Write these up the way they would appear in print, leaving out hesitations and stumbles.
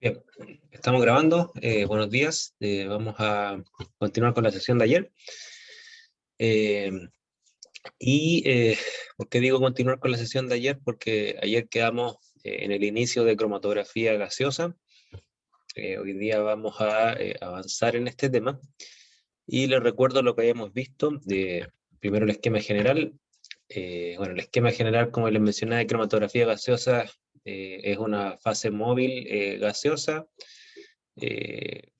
Bien, estamos grabando. Buenos días. Vamos a continuar con la sesión de ayer. Eh, ¿Por qué digo continuar con la sesión de ayer? Porque ayer quedamos en el inicio de cromatografía gaseosa. Hoy día vamos a avanzar en este tema. Y les recuerdo lo que habíamos visto. Primero el esquema general. Bueno, el esquema general, como les mencioné, de cromatografía gaseosa es una fase móvil gaseosa.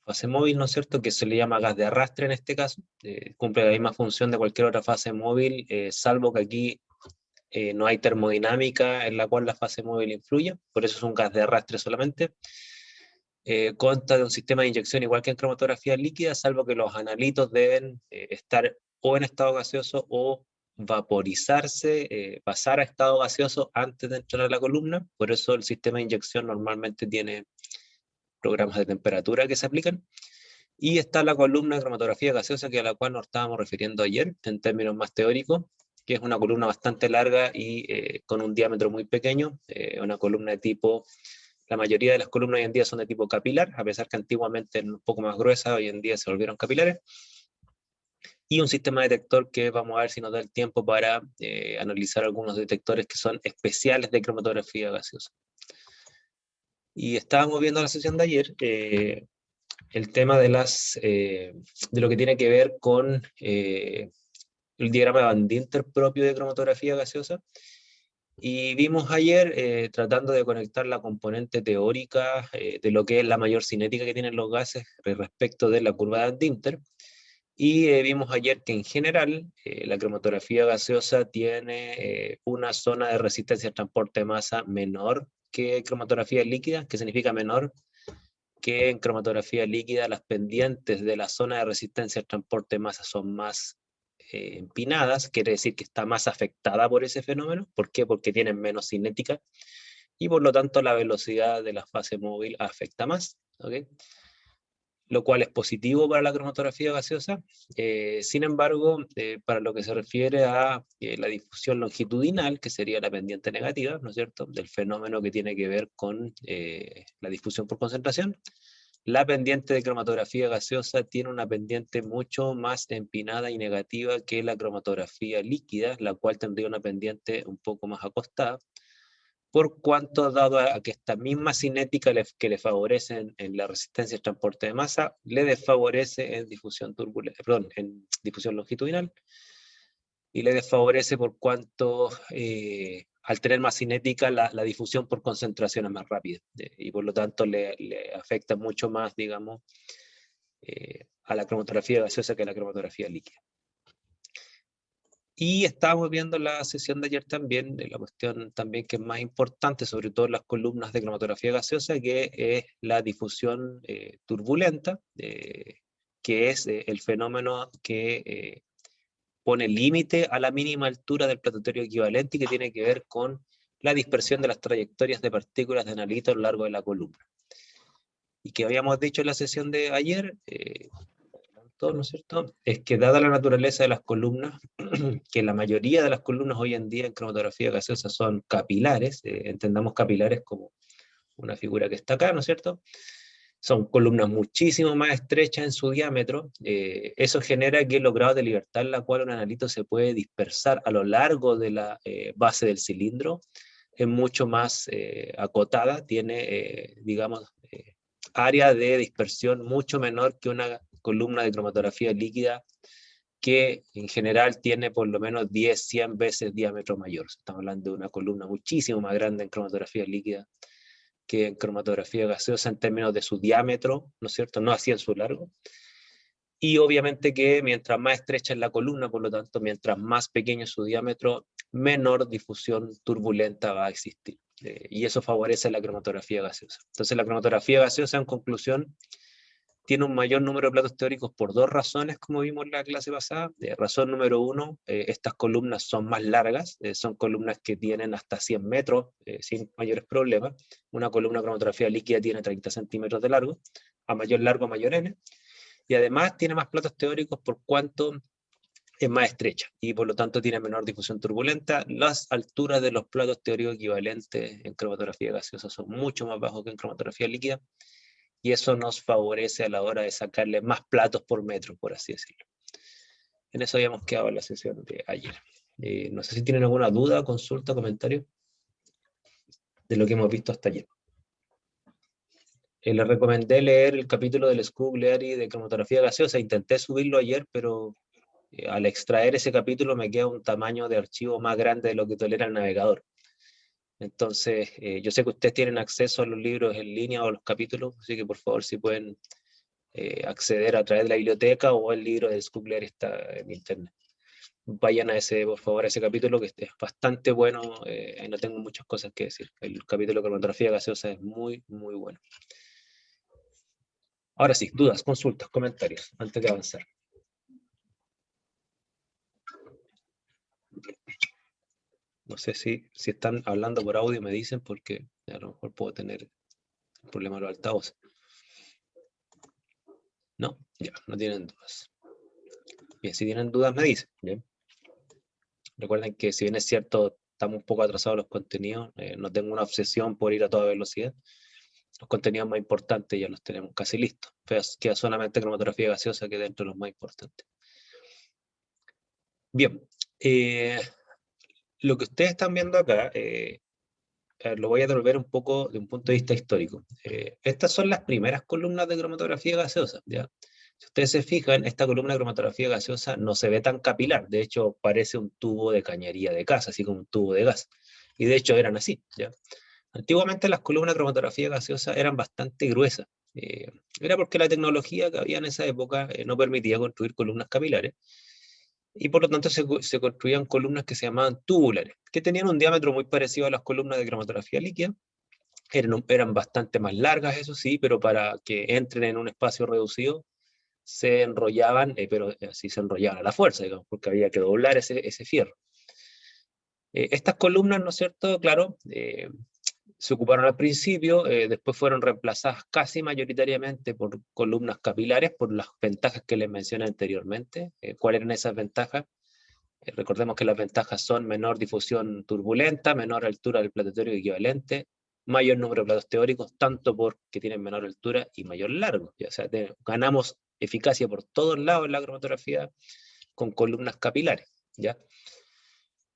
Fase móvil, ¿no es cierto?, que se le llama gas de arrastre en este caso, cumple la misma función de cualquier otra fase móvil, salvo que aquí no hay termodinámica en la cual la fase móvil influye, por eso es un gas de arrastre solamente. Consta de un sistema de inyección igual que en cromatografía líquida, salvo que los analitos deben estar o en estado gaseoso o vaporizarse, pasar a estado gaseoso antes de entrar a la columna. Por eso el sistema de inyección normalmente tiene programas de temperatura que se aplican. Y está la columna de cromatografía gaseosa, que a la cual nos estábamos refiriendo ayer, en términos más teóricos, que es una columna bastante larga y con un diámetro muy pequeño, una columna de tipo, la mayoría de las columnas hoy en día son de tipo capilar, a pesar que antiguamente eran un poco más gruesas, hoy en día se volvieron capilares, y un sistema detector que vamos a ver si nos da el tiempo para analizar algunos detectores que son especiales de cromatografía gaseosa. Y estábamos viendo la sesión de ayer, el tema de lo que tiene que ver con el diagrama de Van Dinter propio de cromatografía gaseosa. Y vimos ayer, tratando de conectar la componente teórica de lo que es la mayor cinética que tienen los gases respecto de la curva de Van Dinter. Y vimos ayer que en general la cromatografía gaseosa tiene una zona de resistencia al transporte de masa menor que cromatografía líquida, que significa menor que en cromatografía líquida las pendientes de la zona de resistencia al transporte de masa son más empinadas, quiere decir que está más afectada por ese fenómeno. ¿Por qué? Porque tienen menos cinética y por lo tanto la velocidad de la fase móvil afecta más, ¿okay? Lo cual es positivo para la cromatografía gaseosa. Sin embargo, para lo que se refiere a la difusión longitudinal, que sería la pendiente negativa, ¿no es cierto?, del fenómeno que tiene que ver con la difusión por concentración, la pendiente de cromatografía gaseosa tiene una pendiente mucho más empinada y negativa que la cromatografía líquida, la cual tendría una pendiente un poco más acostada, por cuanto, dado a que esta misma cinética que le favorece en la resistencia al transporte de masa, le desfavorece en difusión en difusión longitudinal, y le desfavorece por cuanto al tener más cinética la difusión por concentración es más rápida, y por lo tanto le afecta mucho más, digamos, a la cromatografía gaseosa que a la cromatografía líquida. Y estábamos viendo la sesión de ayer también, la cuestión también que es más importante, sobre todo en las columnas de cromatografía gaseosa, que es la difusión turbulenta, que es el fenómeno que pone límite a la mínima altura del planetario equivalente y que tiene que ver con la dispersión de las trayectorias de partículas de analito a lo largo de la columna. Y que habíamos dicho en la sesión de ayer, ¿no es cierto?, es que dada la naturaleza de las columnas, que la mayoría de las columnas hoy en día en cromatografía gaseosa son capilares, entendamos capilares como una figura que está acá, ¿no es cierto?, son columnas muchísimo más estrechas en su diámetro. Eso genera que los grados de libertad en la cual un analito se puede dispersar a lo largo de la base del cilindro es mucho más acotada, tiene, digamos, área de dispersión mucho menor que una columna de cromatografía líquida, que en general tiene por lo menos 10, 100 veces diámetro mayor. Estamos hablando de una columna muchísimo más grande en cromatografía líquida que en cromatografía gaseosa en términos de su diámetro, ¿no es cierto?, no así en su largo. Y obviamente que mientras más estrecha es la columna, por lo tanto, mientras más pequeño es su diámetro, menor difusión turbulenta va a existir. Y eso favorece la cromatografía gaseosa. Entonces la cromatografía gaseosa, en conclusión, tiene un mayor número de platos teóricos por dos razones, como vimos en la clase pasada. Razón número uno, estas columnas son más largas, son columnas que tienen hasta 100 metros sin mayores problemas. Una columna de cromatografía líquida tiene 30 centímetros de largo, a mayor largo, mayor N. Y además tiene más platos teóricos por cuanto es más estrecha y por lo tanto tiene menor difusión turbulenta. Las alturas de los platos teóricos equivalentes en cromatografía gaseosa son mucho más bajos que en cromatografía líquida, y eso nos favorece a la hora de sacarle más platos por metro, por así decirlo. En eso habíamos quedado en la sesión de ayer. No sé si tienen alguna duda, consulta, comentario de lo que hemos visto hasta ayer. Les recomendé leer el capítulo del Scoop Leary de cromatografía gaseosa. Intenté subirlo ayer, pero al extraer ese capítulo me queda un tamaño de archivo más grande de lo que tolera el navegador. Entonces, yo sé que ustedes tienen acceso a los libros en línea o a los capítulos, así que por favor si pueden acceder a través de la biblioteca o el libro de Scoop Leary está en internet. Vayan a ese, por favor, a ese capítulo que es bastante bueno, ahí no tengo muchas cosas que decir. El capítulo de cromatografía gaseosa es muy, muy bueno. Ahora sí, dudas, consultas, comentarios, antes de avanzar. No sé si están hablando por audio, me dicen, porque a lo mejor puedo tener problema de los altavoces. No, ya, no tienen dudas. Bien, si tienen dudas me dicen. Bien. Recuerden que si bien es cierto, estamos un poco atrasados los contenidos, no tengo una obsesión por ir a toda velocidad. Los contenidos más importantes ya los tenemos casi listos. Queda solamente cromatografía gaseosa, que dentro de los más importantes. Bien, lo que ustedes están viendo acá, lo voy a devolver un poco de un punto de vista histórico. Estas son las primeras columnas de cromatografía gaseosa, ¿ya? Si ustedes se fijan, esta columna de cromatografía gaseosa no se ve tan capilar, de hecho parece un tubo de cañería de casa, así como un tubo de gas, y de hecho eran así, ¿ya? Antiguamente las columnas de cromatografía gaseosa eran bastante gruesas, era porque la tecnología que había en esa época no permitía construir columnas capilares, y por lo tanto se construían columnas que se llamaban tubulares, que tenían un diámetro muy parecido a las columnas de cromatografía líquida. Eran bastante más largas, eso sí, pero para que entren en un espacio reducido, se enrollaban, pero así se enrollaban a la fuerza, digamos, porque había que doblar ese fierro. Estas columnas, ¿no es cierto? Claro, se ocuparon al principio, después fueron reemplazadas casi mayoritariamente por columnas capilares, por las ventajas que les mencioné anteriormente. ¿Cuáles eran esas ventajas? Recordemos que las ventajas son menor difusión turbulenta, menor altura del plato teórico equivalente, mayor número de platos teóricos, tanto porque tienen menor altura y mayor largo. O sea, ganamos eficacia por todos lados en la cromatografía con columnas capilares, ¿ya?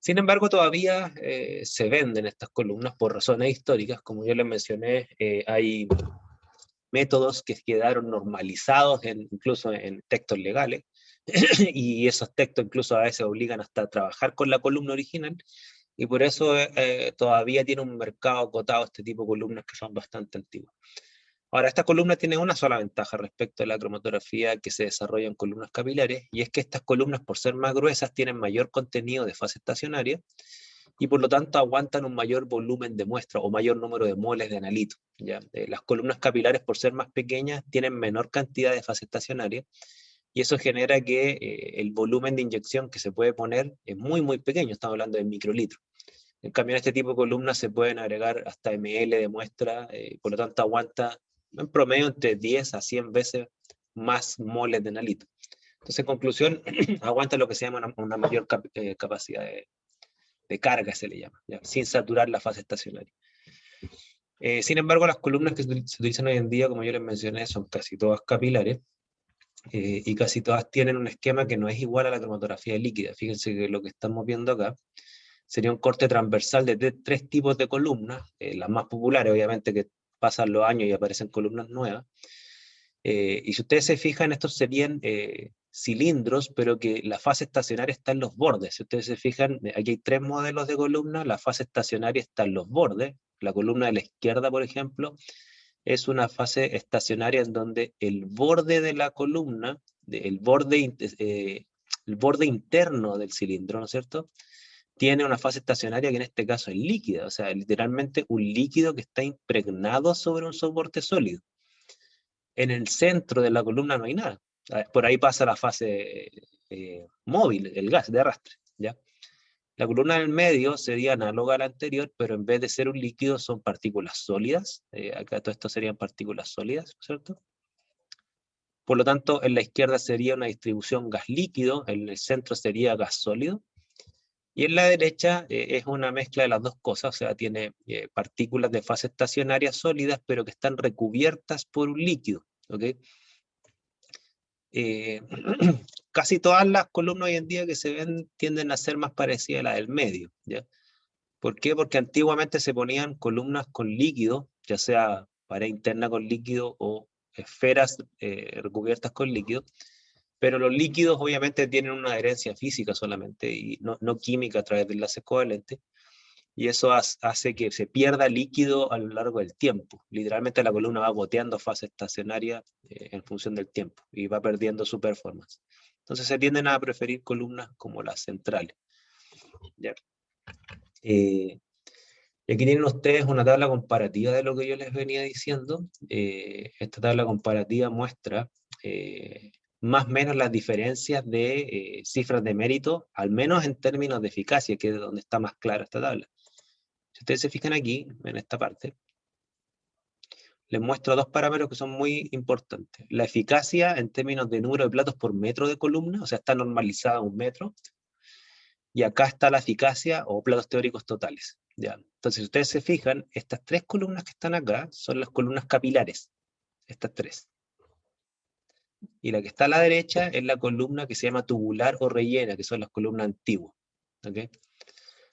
Sin embargo, todavía se venden estas columnas por razones históricas. Como yo les mencioné, hay métodos que quedaron normalizados incluso en textos legales, y esos textos incluso a veces obligan hasta a trabajar con la columna original, y por eso todavía tiene un mercado acotado este tipo de columnas que son bastante antiguas. Ahora, esta columna tiene una sola ventaja respecto a la cromatografía que se desarrolla en columnas capilares, y es que estas columnas, por ser más gruesas, tienen mayor contenido de fase estacionaria, y por lo tanto aguantan un mayor volumen de muestra o mayor número de moles de analito, ¿ya? Las columnas capilares, por ser más pequeñas, tienen menor cantidad de fase estacionaria, y eso genera que el volumen de inyección que se puede poner es muy, muy pequeño, estamos hablando de microlitros. En cambio, en este tipo de columnas se pueden agregar hasta ml de muestra, por lo tanto aguanta en promedio entre 10 a 100 veces más moles de analito. Entonces, en conclusión, aguanta lo que se llama una mayor capacidad de carga, se le llama, ¿ya? Sin saturar la fase estacionaria. Sin embargo, las columnas que se utilizan hoy en día, como yo les mencioné, son casi todas capilares, y casi todas tienen un esquema que no es igual a la cromatografía líquida. Fíjense que lo que estamos viendo acá sería un corte transversal de tres tipos de columnas, las más populares, obviamente, que pasan los años y aparecen columnas nuevas. Y si ustedes se fijan, estos serían cilindros, pero que la fase estacionaria está en los bordes. Si ustedes se fijan, aquí hay tres modelos de columna, la fase estacionaria está en los bordes. La columna de la izquierda, por ejemplo, es una fase estacionaria en donde el borde de la columna, el borde interno del cilindro, ¿no es cierto?, tiene una fase estacionaria que en este caso es líquida, o sea, literalmente un líquido que está impregnado sobre un soporte sólido. En el centro de la columna no hay nada. Por ahí pasa la fase móvil, el gas de arrastre, ¿ya? La columna del medio sería análoga a la anterior, pero en vez de ser un líquido son partículas sólidas. Acá todo esto serían partículas sólidas, ¿cierto? Por lo tanto, en la izquierda sería una distribución gas líquido, en el centro sería gas sólido, y en la derecha es una mezcla de las dos cosas, o sea, tiene partículas de fase estacionaria sólidas, pero que están recubiertas por un líquido, ¿ok? Casi todas las columnas hoy en día que se ven tienden a ser más parecidas a la del medio, ¿ya? ¿Por qué? Porque antiguamente se ponían columnas con líquido, ya sea pared interna con líquido o esferas recubiertas con líquido, pero los líquidos obviamente tienen una adherencia física solamente y no química a través de enlaces covalentes, y eso hace que se pierda líquido a lo largo del tiempo. Literalmente la columna va goteando fase estacionaria en función del tiempo y va perdiendo su performance. Entonces se tienden a preferir columnas como las centrales. ¿Ya? Y aquí tienen ustedes una tabla comparativa de lo que yo les venía diciendo. Esta tabla comparativa muestra más o menos las diferencias de cifras de mérito, al menos en términos de eficacia, que es donde está más clara esta tabla. Si ustedes se fijan aquí, en esta parte, les muestro dos parámetros que son muy importantes. La eficacia en términos de número de platos por metro de columna, o sea, está normalizada a 1 metro, y acá está la eficacia o platos teóricos totales. ¿Ya? Entonces, si ustedes se fijan, estas tres columnas que están acá son las columnas capilares, estas tres. Y la que está a la derecha es la columna que se llama tubular o rellena, que son las columnas antiguas. ¿Okay?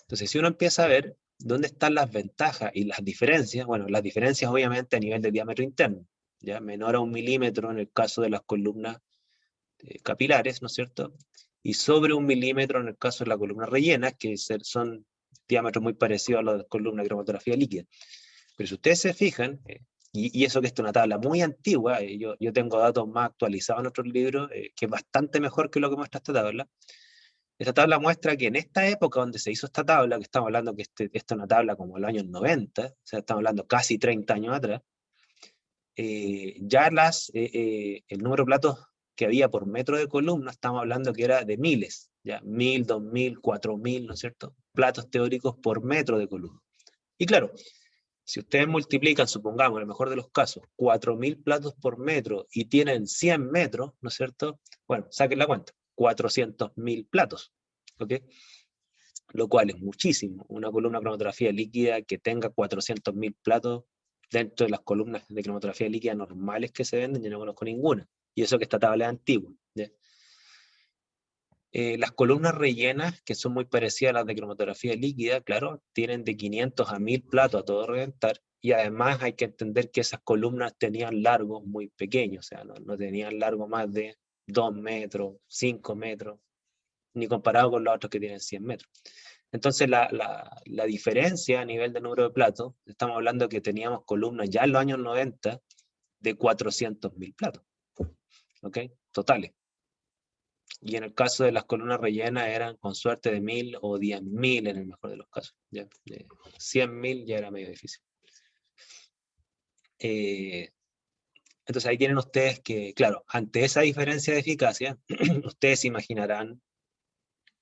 Entonces, si uno empieza a ver dónde están las ventajas y las diferencias, bueno, las diferencias obviamente a nivel de diámetro interno, ¿ya? Menor a 1 milímetro en el caso de las columnas capilares, ¿no es cierto? Y sobre 1 milímetro en el caso de la columna rellena, que son diámetros muy parecidos a los de la columna de cromatografía líquida. Pero si ustedes se fijan, y eso que esta es una tabla muy antigua, yo tengo datos más actualizados en otros libros, que es bastante mejor que lo que muestra esta tabla. Esta tabla muestra que en esta época donde se hizo esta tabla, que estamos hablando que esta es una tabla como en los años 90, o sea, estamos hablando casi 30 años atrás, ya el número de platos que había por metro de columna, estamos hablando que era de miles, ya 1000, 2000, 4000, ¿no es cierto? Platos teóricos por metro de columna. Y claro, si ustedes multiplican, supongamos, en el mejor de los casos, 4000 platos por metro y tienen 100 metros, ¿no es cierto? Bueno, saquen la cuenta, 400.000 platos, ¿ok? Lo cual es muchísimo. Una columna de cromatografía líquida que tenga 400.000 platos dentro de las columnas de cromatografía líquida normales que se venden, yo no conozco ninguna. Y eso que esta tabla es antigua. Las columnas rellenas, que son muy parecidas a las de cromatografía líquida, claro, tienen de 500 a 1000 platos a todo reventar, y además hay que entender que esas columnas tenían largos muy pequeños, o sea, no tenían largo más de 2 metros, 5 metros, ni comparado con los otros que tienen 100 metros. Entonces, la diferencia a nivel de número de platos, estamos hablando que teníamos columnas ya en los años 90 de 400.000 platos, ¿ok? Totales. Y en el caso de las columnas rellenas eran con suerte de 1000 o 10.000 en el mejor de los casos. ¿Ya? 100.000 ya era medio difícil. Entonces ahí tienen ustedes que, claro, ante esa diferencia de eficacia, ustedes imaginarán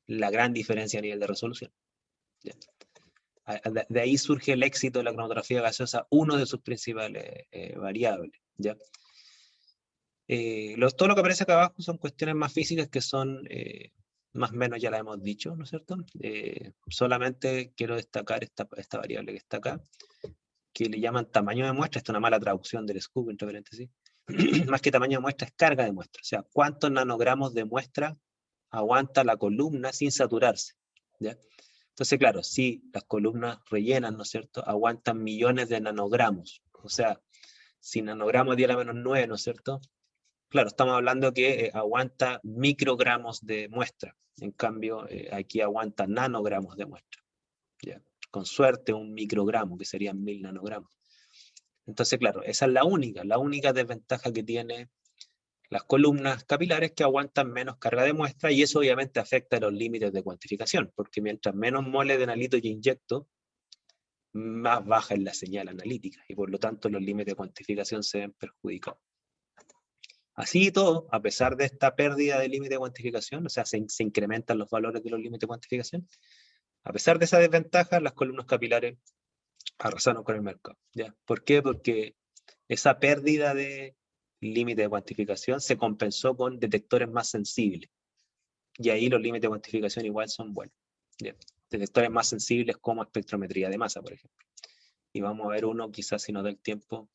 la gran diferencia a nivel de resolución. ¿Ya? De ahí surge el éxito de la cromatografía gaseosa, uno de sus principales variables. ¿Ya? Todo lo que aparece acá abajo son cuestiones más físicas que son, más o menos ya la hemos dicho, ¿no es cierto? Solamente quiero destacar esta variable que está acá, que le llaman tamaño de muestra. Esta es una mala traducción del SCOOP, entre paréntesis. Más que tamaño de muestra, es carga de muestra. O sea, cuántos nanogramos de muestra aguanta la columna sin saturarse. ¿Ya? Entonces, claro, si las columnas rellenas, ¿no es cierto?, aguantan millones de nanogramos. O sea, si nanogramos 10 a la menos 9, ¿no es cierto?, claro, estamos hablando que aguanta microgramos de muestra. En cambio, aquí aguanta nanogramos de muestra. ¿Ya? Con suerte, 1 microgramo, que serían 1000 nanogramos. Entonces, claro, esa es la única desventaja que tiene las columnas capilares, que aguantan menos carga de muestra, y eso obviamente afecta a los límites de cuantificación, porque mientras menos moles de analito yo inyecto, más baja es la señal analítica, y por lo tanto los límites de cuantificación se ven perjudicados. Así y todo, a pesar de esta pérdida de límite de cuantificación, o sea, se incrementan los valores de los límites de cuantificación, a pesar de esa desventaja, las columnas capilares arrasaron con el mercado. ¿Ya? ¿Por qué? Porque esa pérdida de límite de cuantificación, se compensó con detectores más sensibles. Y ahí los límites de cuantificación igual son buenos. Bien. Detectores más sensibles como espectrometría de masa, por ejemplo. Y vamos a ver uno, quizás si nos da el tiempo,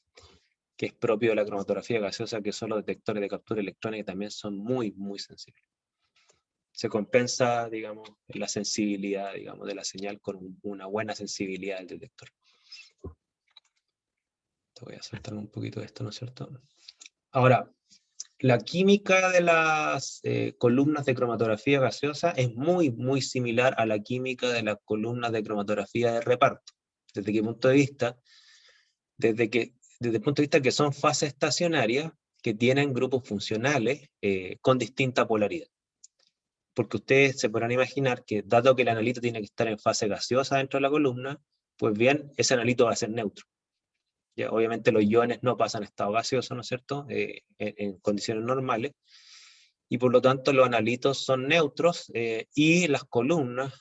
que es propio de la cromatografía gaseosa, que son los detectores de captura electrónica, que también son muy, muy sensibles. Se compensa, digamos, la sensibilidad, digamos, de la señal con una buena sensibilidad del detector. Te voy a saltar un poquito de esto, ¿no es cierto? Ahora, la química de las columnas de cromatografía gaseosa es muy, muy similar a la química de las columnas de cromatografía de reparto. ¿Desde qué punto de vista? Desde el punto de vista que son fases estacionarias que tienen grupos funcionales con distinta polaridad. Porque ustedes se podrán imaginar que, dado que el analito tiene que estar en fase gaseosa dentro de la columna, pues bien, ese analito va a ser neutro. Ya, obviamente los iones no pasan a estado gaseoso, ¿no es cierto?, en condiciones normales, y por lo tanto los analitos son neutros y las columnas,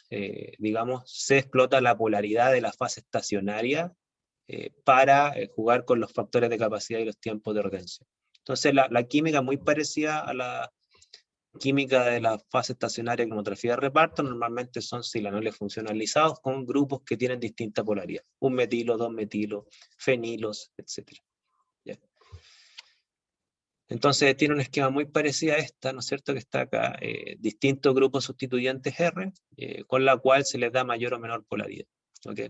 digamos, se explota la polaridad de la fase estacionaria para jugar con los factores de capacidad y los tiempos de retención. Entonces la química es muy parecida a la química de la fase estacionaria de cromatografía de reparto. Normalmente son silanoles funcionalizados con grupos que tienen distinta polaridad. Un metilo, dos metilos, fenilos, etc. ¿Ya? Entonces tiene un esquema muy parecido a esta, ¿no es cierto?, que está acá, distintos grupos sustituyentes R, con la cual se les da mayor o menor polaridad. ¿Okay?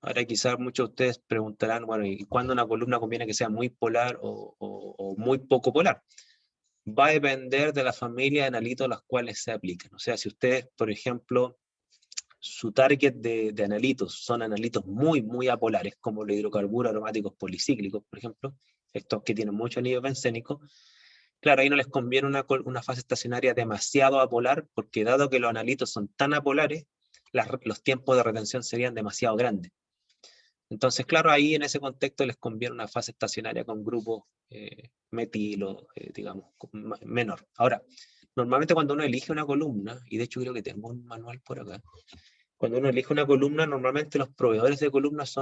Ahora quizás muchos de ustedes preguntarán, bueno, ¿y cuándo una columna conviene que sea muy polar o muy poco polar? Va a depender de la familia de analitos a las cuales se aplican. O sea, si ustedes, por ejemplo, su target de analitos son analitos muy, muy apolares, como los hidrocarburos aromáticos policíclicos, por ejemplo, estos que tienen mucho anillo bencénico, claro, ahí no les conviene una fase estacionaria demasiado apolar, porque dado que los analitos son tan apolares, los tiempos de retención serían demasiado grandes. Entonces, claro, ahí en ese contexto les conviene una fase estacionaria con grupos metilo, digamos, menor. Ahora, normalmente cuando uno elige una columna, y de hecho creo que tengo un manual por acá, cuando uno elige una columna, normalmente los proveedores de columnas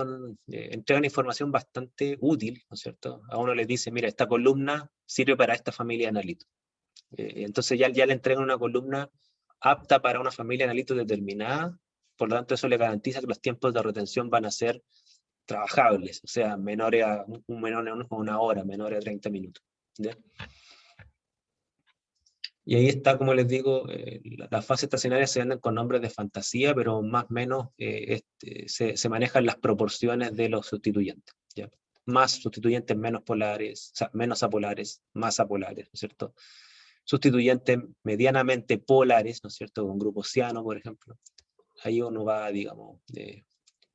entregan información bastante útil, ¿no es cierto? A uno les dice, mira, esta columna sirve para esta familia de analitos. Entonces ya le entregan una columna apta para una familia de analitos determinada, por lo tanto eso le garantiza que los tiempos de retención van a ser trabajables, o sea, menores a una hora, menores a 30 minutos. ¿Ya? Y ahí está, como les digo, las fases estacionarias se venden con nombres de fantasía, pero más o menos se manejan las proporciones de los sustituyentes. ¿Ya? Más sustituyentes menos polares, o sea, menos apolares, más apolares, ¿no es cierto? Sustituyentes medianamente polares, ¿no es cierto? Con grupo ciano, por ejemplo. Ahí uno va, digamos,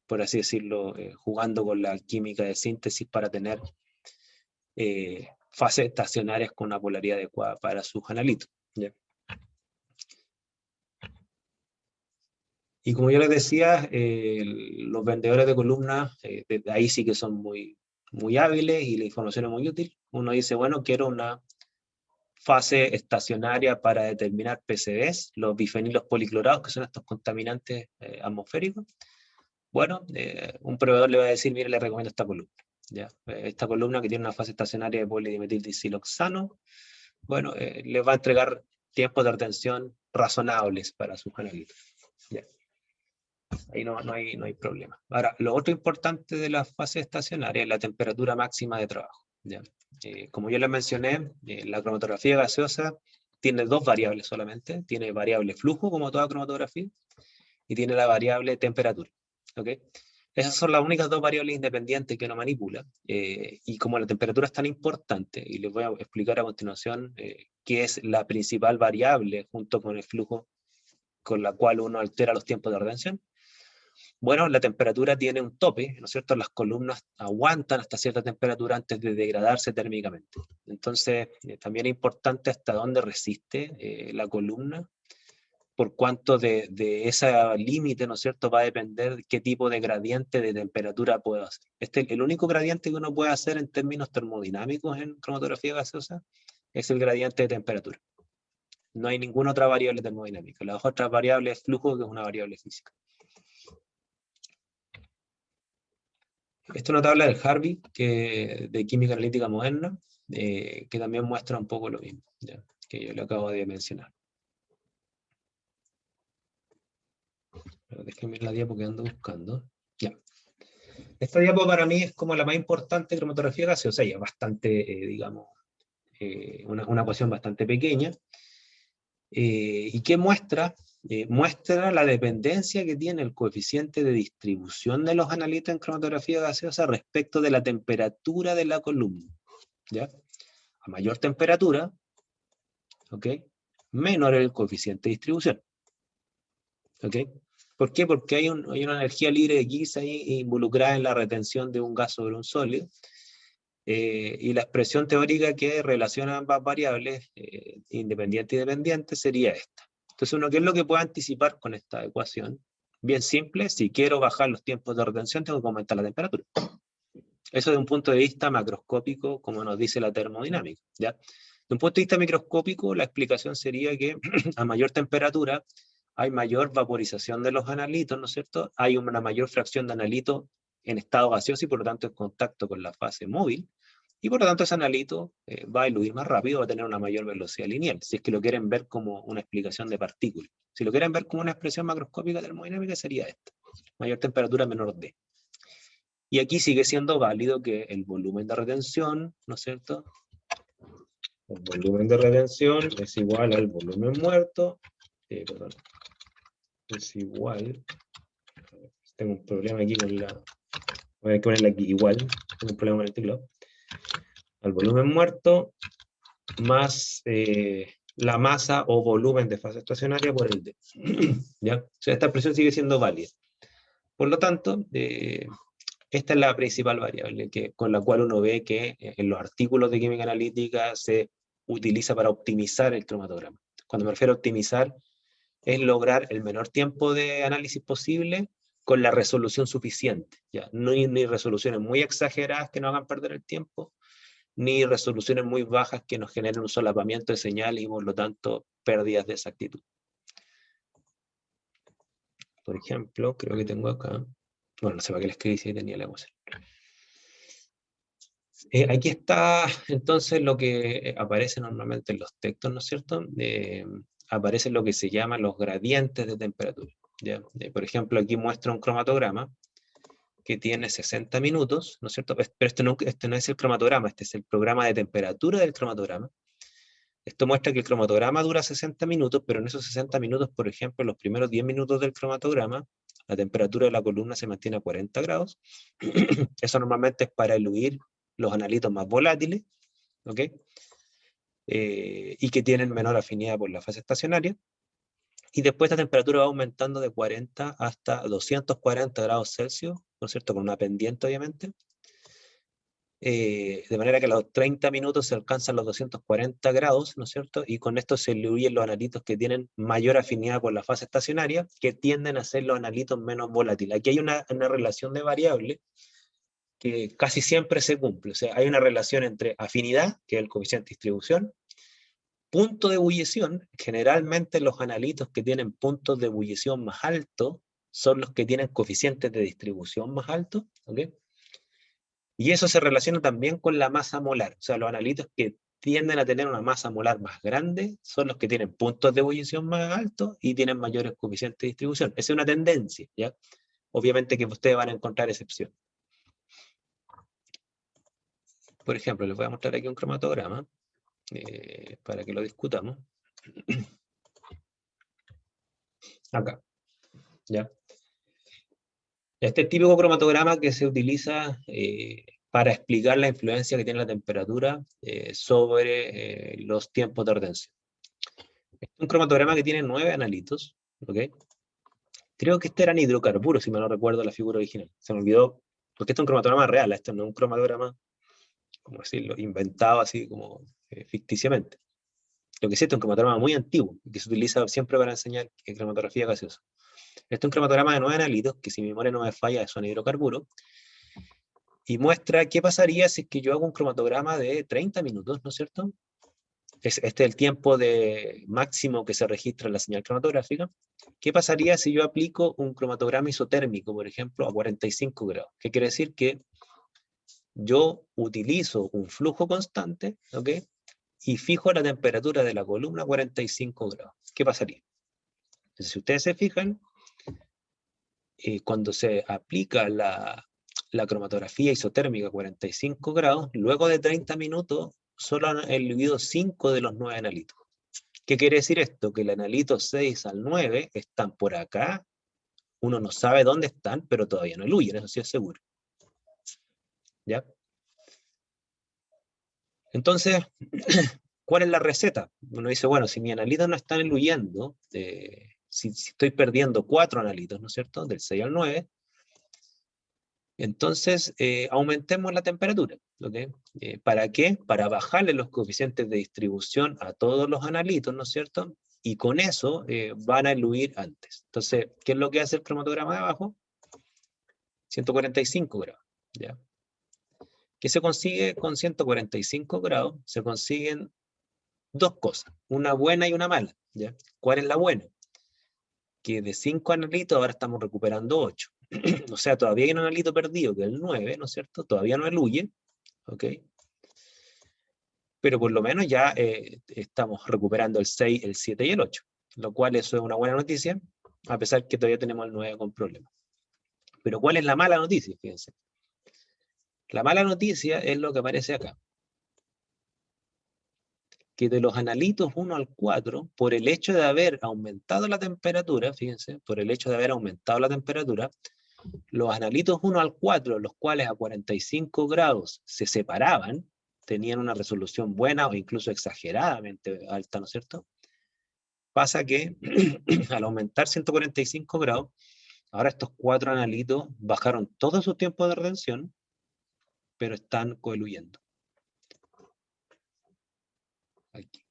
por así decirlo, jugando con la química de síntesis para tener fases estacionarias con una polaridad adecuada para sus analitos. ¿Ya? Y como yo les decía, los vendedores de columnas, ahí sí que son muy, muy hábiles y la información es muy útil. Uno dice, bueno, quiero una fase estacionaria para determinar PCBs, los bifenilos policlorados, que son estos contaminantes atmosféricos. Bueno, un proveedor le va a decir, mire, le recomiendo esta columna. ¿Ya? Esta columna que tiene una fase estacionaria de polidimetildisiloxano, bueno, les va a entregar tiempos de retención razonables para sus analitos. ¿Ya? Ahí no hay problema. Ahora, lo otro importante de la fase estacionaria es la temperatura máxima de trabajo. ¿Ya? Como yo les mencioné, la cromatografía gaseosa tiene dos variables solamente. Tiene variable flujo, como toda cromatografía, y tiene la variable temperatura. ¿Okay? Esas son las únicas dos variables independientes que uno manipula. Y como la temperatura es tan importante, y les voy a explicar a continuación qué es la principal variable junto con el flujo con la cual uno altera los tiempos de retención. Bueno, la temperatura tiene un tope, ¿no es cierto? Las columnas aguantan hasta cierta temperatura antes de degradarse térmicamente. Entonces, también es importante hasta dónde resiste la columna, por cuanto de ese límite, ¿no es cierto?, va a depender qué tipo de gradiente de temperatura puedo hacer. El único gradiente que uno puede hacer en términos termodinámicos en cromatografía gaseosa es el gradiente de temperatura. No hay ninguna otra variable termodinámica. Las otras variables es flujo, que es una variable física. Esta es una tabla del Harvey de química analítica moderna, que también muestra un poco lo mismo, ¿ya? Que yo le acabo de mencionar. Pero déjenme ver la diapo que ando buscando. Ya. Esta diapo para mí es como la más importante de cromatografía gaseosa, y es bastante, digamos, una ecuación bastante pequeña. ¿Y qué muestra? Muestra la dependencia que tiene el coeficiente de distribución de los analitos en cromatografía gaseosa respecto de la temperatura de la columna, ¿ya? A mayor temperatura, ¿ok?, menor el coeficiente de distribución, ¿ok? ¿Por qué? Porque hay una energía libre de X ahí involucrada en la retención de un gas sobre un sólido, y la expresión teórica que relaciona ambas variables, independiente y dependiente, sería esta. Entonces, uno, ¿qué es lo que puede anticipar con esta ecuación? Bien simple, si quiero bajar los tiempos de retención, tengo que aumentar la temperatura. Eso de un punto de vista macroscópico, como nos dice la termodinámica, ¿ya? De un punto de vista microscópico, la explicación sería que a mayor temperatura hay mayor vaporización de los analitos, ¿no es cierto? Hay una mayor fracción de analitos en estado gaseoso y por lo tanto en contacto con la fase móvil, y por lo tanto ese analito va a eludir más rápido, va a tener una mayor velocidad lineal, si es que lo quieren ver como una explicación de partículas. Si lo quieren ver como una expresión macroscópica termodinámica, sería esta: mayor temperatura, menor D. Y aquí sigue siendo válido que el volumen de retención, ¿no es cierto? El volumen de retención es igual al volumen muerto, perdón, es igual, tengo un problema aquí con la, voy a ponerla aquí igual, tengo un problema con el teclado, al volumen muerto más la masa o volumen de fase estacionaria por el D. ¿Ya? O sea, esta expresión sigue siendo válida. Por lo tanto, esta es la principal variable con la cual uno ve que en los artículos de química analítica se utiliza para optimizar el cromatograma. Cuando me refiero a optimizar, es lograr el menor tiempo de análisis posible con la resolución suficiente, ¿ya? No ni resoluciones muy exageradas que nos hagan perder el tiempo, ni resoluciones muy bajas que nos generen un solapamiento de señal y por lo tanto pérdidas de exactitud. Por ejemplo, creo que tengo acá, bueno, no sé para qué le escribí si tenía la ecuación. Aquí está entonces lo que aparece normalmente en los textos, ¿no es cierto? Aparece lo que se llama los gradientes de temperatura, ¿ya? Por ejemplo, aquí muestra un cromatograma que tiene 60 minutos, ¿no es cierto? Pero este no es el cromatograma, este es el programa de temperatura del cromatograma. Esto muestra que el cromatograma dura 60 minutos, pero en esos 60 minutos, por ejemplo, en los primeros 10 minutos del cromatograma, la temperatura de la columna se mantiene a 40 grados. Eso normalmente es para eludir los analitos más volátiles, ¿ok? Y que tienen menor afinidad por la fase estacionaria. Y después la temperatura va aumentando de 40 hasta 240 grados Celsius, ¿no es cierto? Con una pendiente, obviamente. De manera que a los 30 minutos se alcanzan los 240 grados, ¿no es cierto? Y con esto se eluyen los analitos que tienen mayor afinidad por la fase estacionaria, que tienden a ser los analitos menos volátiles. Aquí hay una relación de variables que casi siempre se cumple. O sea, hay una relación entre afinidad, que es el coeficiente de distribución, punto de ebullición. Generalmente los analitos que tienen puntos de ebullición más altos son los que tienen coeficientes de distribución más altos, ¿ok? Y eso se relaciona también con la masa molar. O sea, los analitos que tienden a tener una masa molar más grande son los que tienen puntos de ebullición más altos y tienen mayores coeficientes de distribución. Esa es una tendencia, ¿ya? Obviamente que ustedes van a encontrar excepciones. Por ejemplo, les voy a mostrar aquí un cromatograma para que lo discutamos. Acá, ¿ya? Este típico cromatograma que se utiliza para explicar la influencia que tiene la temperatura sobre los tiempos de retención. Es un cromatograma que tiene 9 analitos, ¿ok? Creo que este eran hidrocarburos, si me no recuerdo la figura original. Se me olvidó, porque este es un cromatograma real, esto no es un cromatograma, como decirlo, inventado así como ficticiamente. Lo que sí, este es un cromatograma muy antiguo, que se utiliza siempre para enseñar cromatografía gaseosa. Este es un cromatograma de 9 analitos, que si mi memoria no me falla, son hidrocarburos, y muestra qué pasaría si es que yo hago un cromatograma de 30 minutos, ¿no es cierto? este es el tiempo máximo que se registra en la señal cromatográfica. ¿Qué pasaría si yo aplico un cromatograma isotérmico, por ejemplo, a 45 grados? ¿Qué quiere decir? Que yo utilizo un flujo constante, ¿ok? Y fijo la temperatura de la columna a 45 grados. ¿Qué pasaría? Entonces, si ustedes se fijan, cuando se aplica la cromatografía isotérmica a 45 grados, luego de 30 minutos, solo han diluido 5 de los 9 analitos. ¿Qué quiere decir esto? Que el analito 6 al 9 están por acá, uno no sabe dónde están, pero todavía no eluyen, eso sí es seguro. ¿Ya? Entonces, ¿cuál es la receta? Uno dice, bueno, si mis analitos no están eluyendo, si estoy perdiendo 4 analitos, ¿no es cierto? Del 6 al 9, entonces aumentemos la temperatura. ¿Okay? ¿Para qué? Para bajarle los coeficientes de distribución a todos los analitos, ¿no es cierto? Y con eso van a eluir antes. Entonces, ¿qué es lo que hace el cromatograma de abajo? 145 grados. ¿Ya? ¿Qué se consigue con 145 grados? Se consiguen dos cosas, una buena y una mala. ¿Ya? ¿Cuál es la buena? Que de 5 analitos ahora estamos recuperando 8. O sea, todavía hay un analito perdido, que es el 9, ¿no es cierto? Todavía no eluye, ¿ok? Pero por lo menos ya estamos recuperando el 6, el 7 y el 8, lo cual eso es una buena noticia, a pesar que todavía tenemos el 9 con problemas. Pero ¿cuál es la mala noticia? Fíjense. La mala noticia es lo que aparece acá. Que de los analitos 1 al 4, por el hecho de haber aumentado la temperatura, fíjense, por el hecho de haber aumentado la temperatura, los analitos 1 al 4, los cuales a 45 grados se separaban, tenían una resolución buena o incluso exageradamente alta, ¿no es cierto? Pasa que al aumentar 145 grados, ahora estos 4 analitos bajaron todo su tiempo de retención, pero están coeluyendo. Aquí.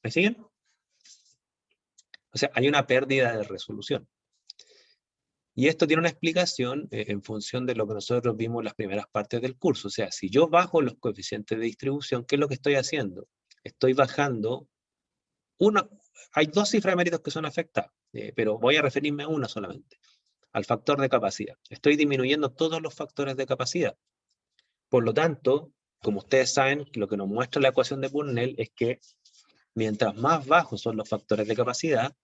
¿Me siguen? O sea, hay una pérdida de resolución. Y esto tiene una explicación en función de lo que nosotros vimos en las primeras partes del curso. O sea, si yo bajo los coeficientes de distribución, ¿qué es lo que estoy haciendo? Estoy bajando hay dos cifras de méritos que son afectadas, pero voy a referirme a una solamente, al factor de capacidad. Estoy disminuyendo todos los factores de capacidad. Por lo tanto, como ustedes saben, lo que nos muestra la ecuación de Purnell es que mientras más bajos son los factores de capacidad,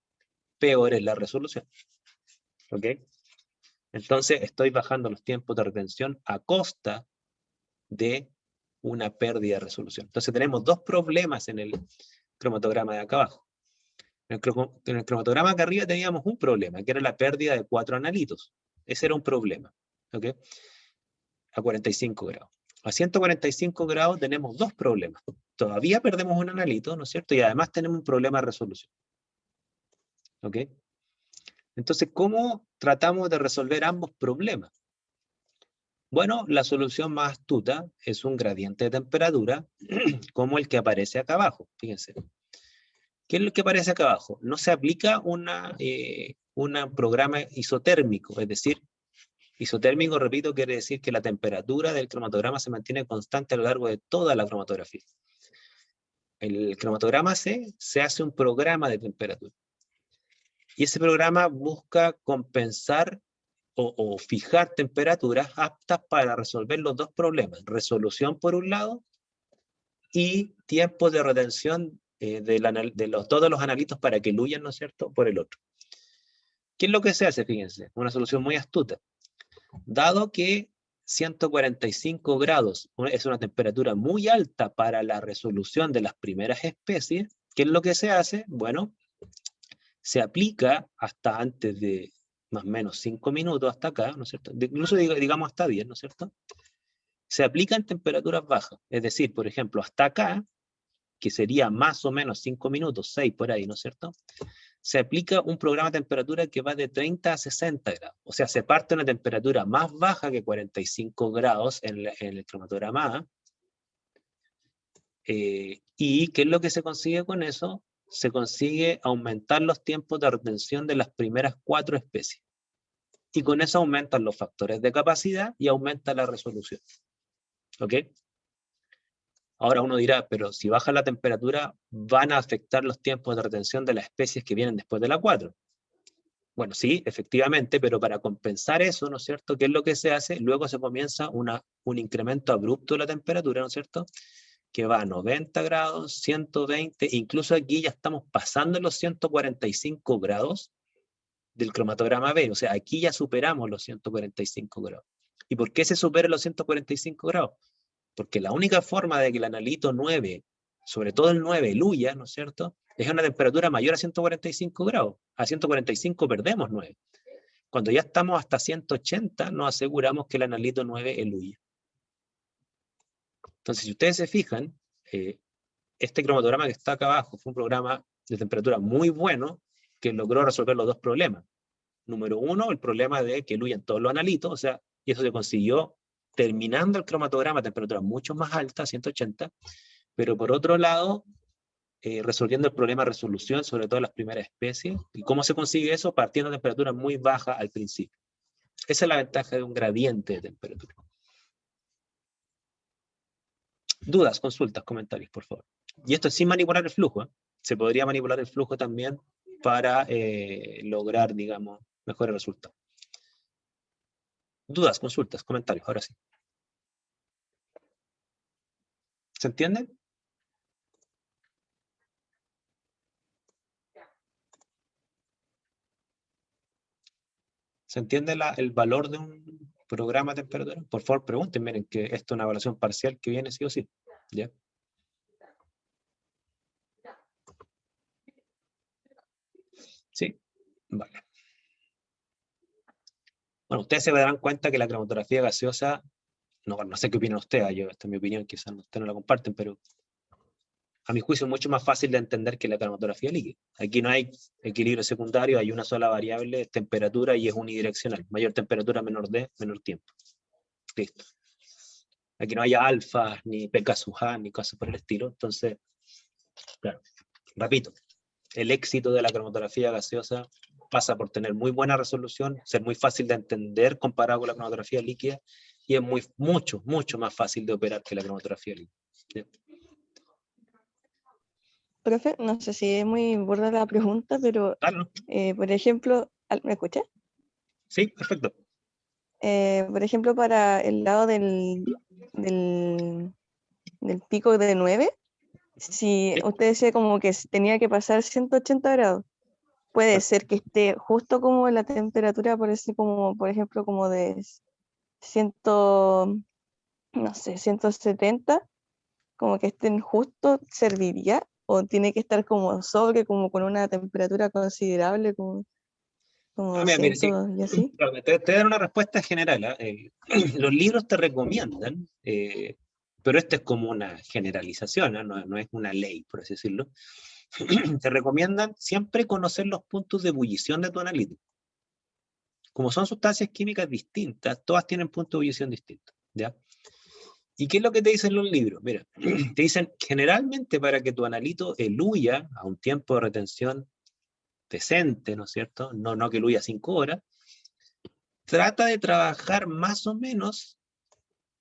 peor es la resolución. ¿Ok? Entonces estoy bajando los tiempos de retención a costa de una pérdida de resolución. Entonces tenemos dos problemas en el cromatograma de acá abajo. En el cromatograma acá arriba teníamos un problema, que era la pérdida de 4 analitos. Ese era un problema. ¿Ok? A 45 grados. A 145 grados tenemos dos problemas. Todavía perdemos un analito, ¿no es cierto? Y además tenemos un problema de resolución. ¿Ok? Entonces, ¿cómo tratamos de resolver ambos problemas? Bueno, la solución más astuta es un gradiente de temperatura como el que aparece acá abajo. Fíjense. ¿Qué es lo que aparece acá abajo? No se aplica un programa isotérmico, es decir, isotérmico, repito, quiere decir que la temperatura del cromatograma se mantiene constante a lo largo de toda la cromatografía. El cromatograma C se hace un programa de temperatura. Y ese programa busca compensar o fijar temperaturas aptas para resolver los dos problemas. Resolución por un lado y tiempo de retención todos los analitos para que eluyan, ¿no es cierto?, por el otro. ¿Qué es lo que se hace? Fíjense, una solución muy astuta. Dado que 145 grados es una temperatura muy alta para la resolución de las primeras especies, ¿qué es lo que se hace? Bueno, se aplica hasta antes de más o menos 5 minutos, hasta acá, ¿no es cierto? Incluso digamos hasta 10, ¿no es cierto? Se aplica en temperaturas bajas, es decir, por ejemplo, hasta acá, que sería más o menos 5 minutos, 6 por ahí, ¿no es cierto? Se aplica un programa de temperatura que va de 30 a 60 grados. O sea, se parte de una temperatura más baja que 45 grados en el cromatograma A. ¿Y qué es lo que se consigue con eso? Se consigue aumentar los tiempos de retención de las primeras 4 especies. Y con eso aumentan los factores de capacidad y aumenta la resolución. ¿Ok? Ahora uno dirá, pero si baja la temperatura, van a afectar los tiempos de retención de las especies que vienen después de la 4. Bueno, sí, efectivamente, pero para compensar eso, ¿no es cierto? ¿Qué es lo que se hace? Luego se comienza un incremento abrupto de la temperatura, ¿no es cierto? Que va a 90 grados, 120, incluso aquí ya estamos pasando los 145 grados del cromatograma B, o sea, aquí ya superamos los 145 grados. ¿Y por qué se supera los 145 grados? Porque la única forma de que el analito 9, sobre todo el 9, eluya, ¿no es cierto?, es a una temperatura mayor a 145 grados. A 145 perdemos 9. Cuando ya estamos hasta 180, nos aseguramos que el analito 9 eluye. Entonces, si ustedes se fijan, este cromatograma que está acá abajo fue un programa de temperatura muy bueno que logró resolver los dos problemas. Número uno, el problema de que eluyan todos los analitos, o sea, y eso se consiguió terminando el cromatograma a temperatura mucho más alta, 180, pero por otro lado, resolviendo el problema de resolución, sobre todo en las primeras especies. ¿Y cómo se consigue eso? Partiendo de temperaturas muy bajas al principio. Esa es la ventaja de un gradiente de temperatura. Dudas, consultas, comentarios, por favor. Y esto es sin manipular el flujo. Se podría manipular el flujo también para lograr, digamos, mejores resultados. Dudas, consultas, comentarios, ahora sí. ¿Se entiende? ¿Se entiende el valor de un programa de temperatura? Por favor, pregunten, miren que esto es una evaluación parcial que viene sí o sí. ¿Ya? Sí, vale. Bueno, ustedes se darán cuenta que la cromatografía gaseosa, no sé qué opinan ustedes, esta es mi opinión, quizás ustedes no la comparten, pero a mi juicio es mucho más fácil de entender que la cromatografía líquida. Aquí no hay equilibrio secundario, hay una sola variable, temperatura, y es unidireccional. Mayor temperatura, menor D, menor tiempo. Listo. Aquí no hay alfa, ni pK sub A, ni cosas por el estilo. Entonces, claro, repito, el éxito de la cromatografía gaseosa pasa por tener muy buena resolución, ser muy fácil de entender comparado con la cromatografía líquida, y es mucho más fácil de operar que la cromatografía líquida. ¿Sí? Profe, no sé si es muy burda la pregunta, pero, Claro. por ejemplo, ¿me escucha? Sí, perfecto. Por ejemplo, para el lado del pico de 9, si Sí. usted decía como que tenía que pasar 180 grados, puede Claro. ser que esté justo como la temperatura, por ejemplo, como de 100, no sé, 170, como que estén justo, ¿serviría? ¿O tiene que estar como sobre, como con una temperatura considerable, como Mira, mire, sí. 200 y así? Claro, te dan una respuesta general. Los libros te recomiendan, pero esto es como una generalización, no es una ley, por así decirlo. Te recomiendan siempre conocer los puntos de ebullición de tu analítico. Como son sustancias químicas distintas, todas tienen puntos de ebullición distintos, ¿ya? ¿Y qué es lo que te dicen los libros? Mira, te dicen, generalmente para que tu analito eluya a un tiempo de retención decente, ¿no es cierto? No que eluya 5 horas, trata de trabajar más o menos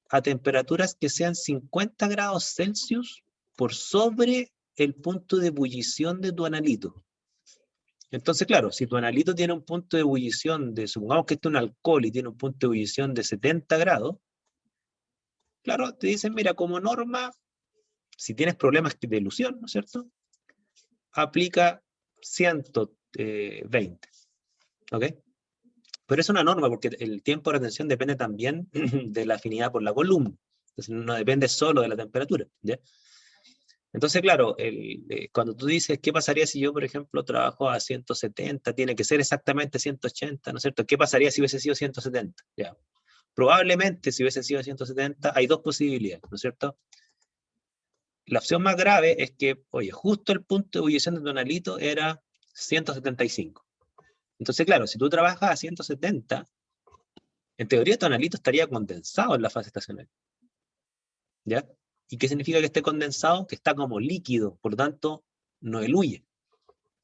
a temperaturas que sean 50 grados Celsius por sobre el punto de ebullición de tu analito. Entonces, claro, si tu analito tiene un punto de ebullición supongamos que este es un alcohol y tiene un punto de ebullición de 70 grados, claro, te dicen, mira, como norma, si tienes problemas de dilución, ¿no es cierto?, aplica 120, ¿ok? Pero es una norma porque el tiempo de retención depende también de la afinidad por la columna. Entonces no depende solo de la temperatura, ¿ya? Entonces, claro, cuando tú dices, ¿qué pasaría si yo, por ejemplo, trabajo a 170? Tiene que ser exactamente 180, ¿no es cierto? ¿Qué pasaría si hubiese sido 170? ¿Ya? Probablemente, si hubiese sido 170, hay dos posibilidades, ¿no es cierto? La opción más grave es que, oye, justo el punto de ebullición de tu analito era 175. Entonces, claro, si tú trabajas a 170, en teoría tu analito estaría condensado en la fase estacionaria, ¿ya? ¿Y qué significa que esté condensado? Que está como líquido, por lo tanto, no eluye.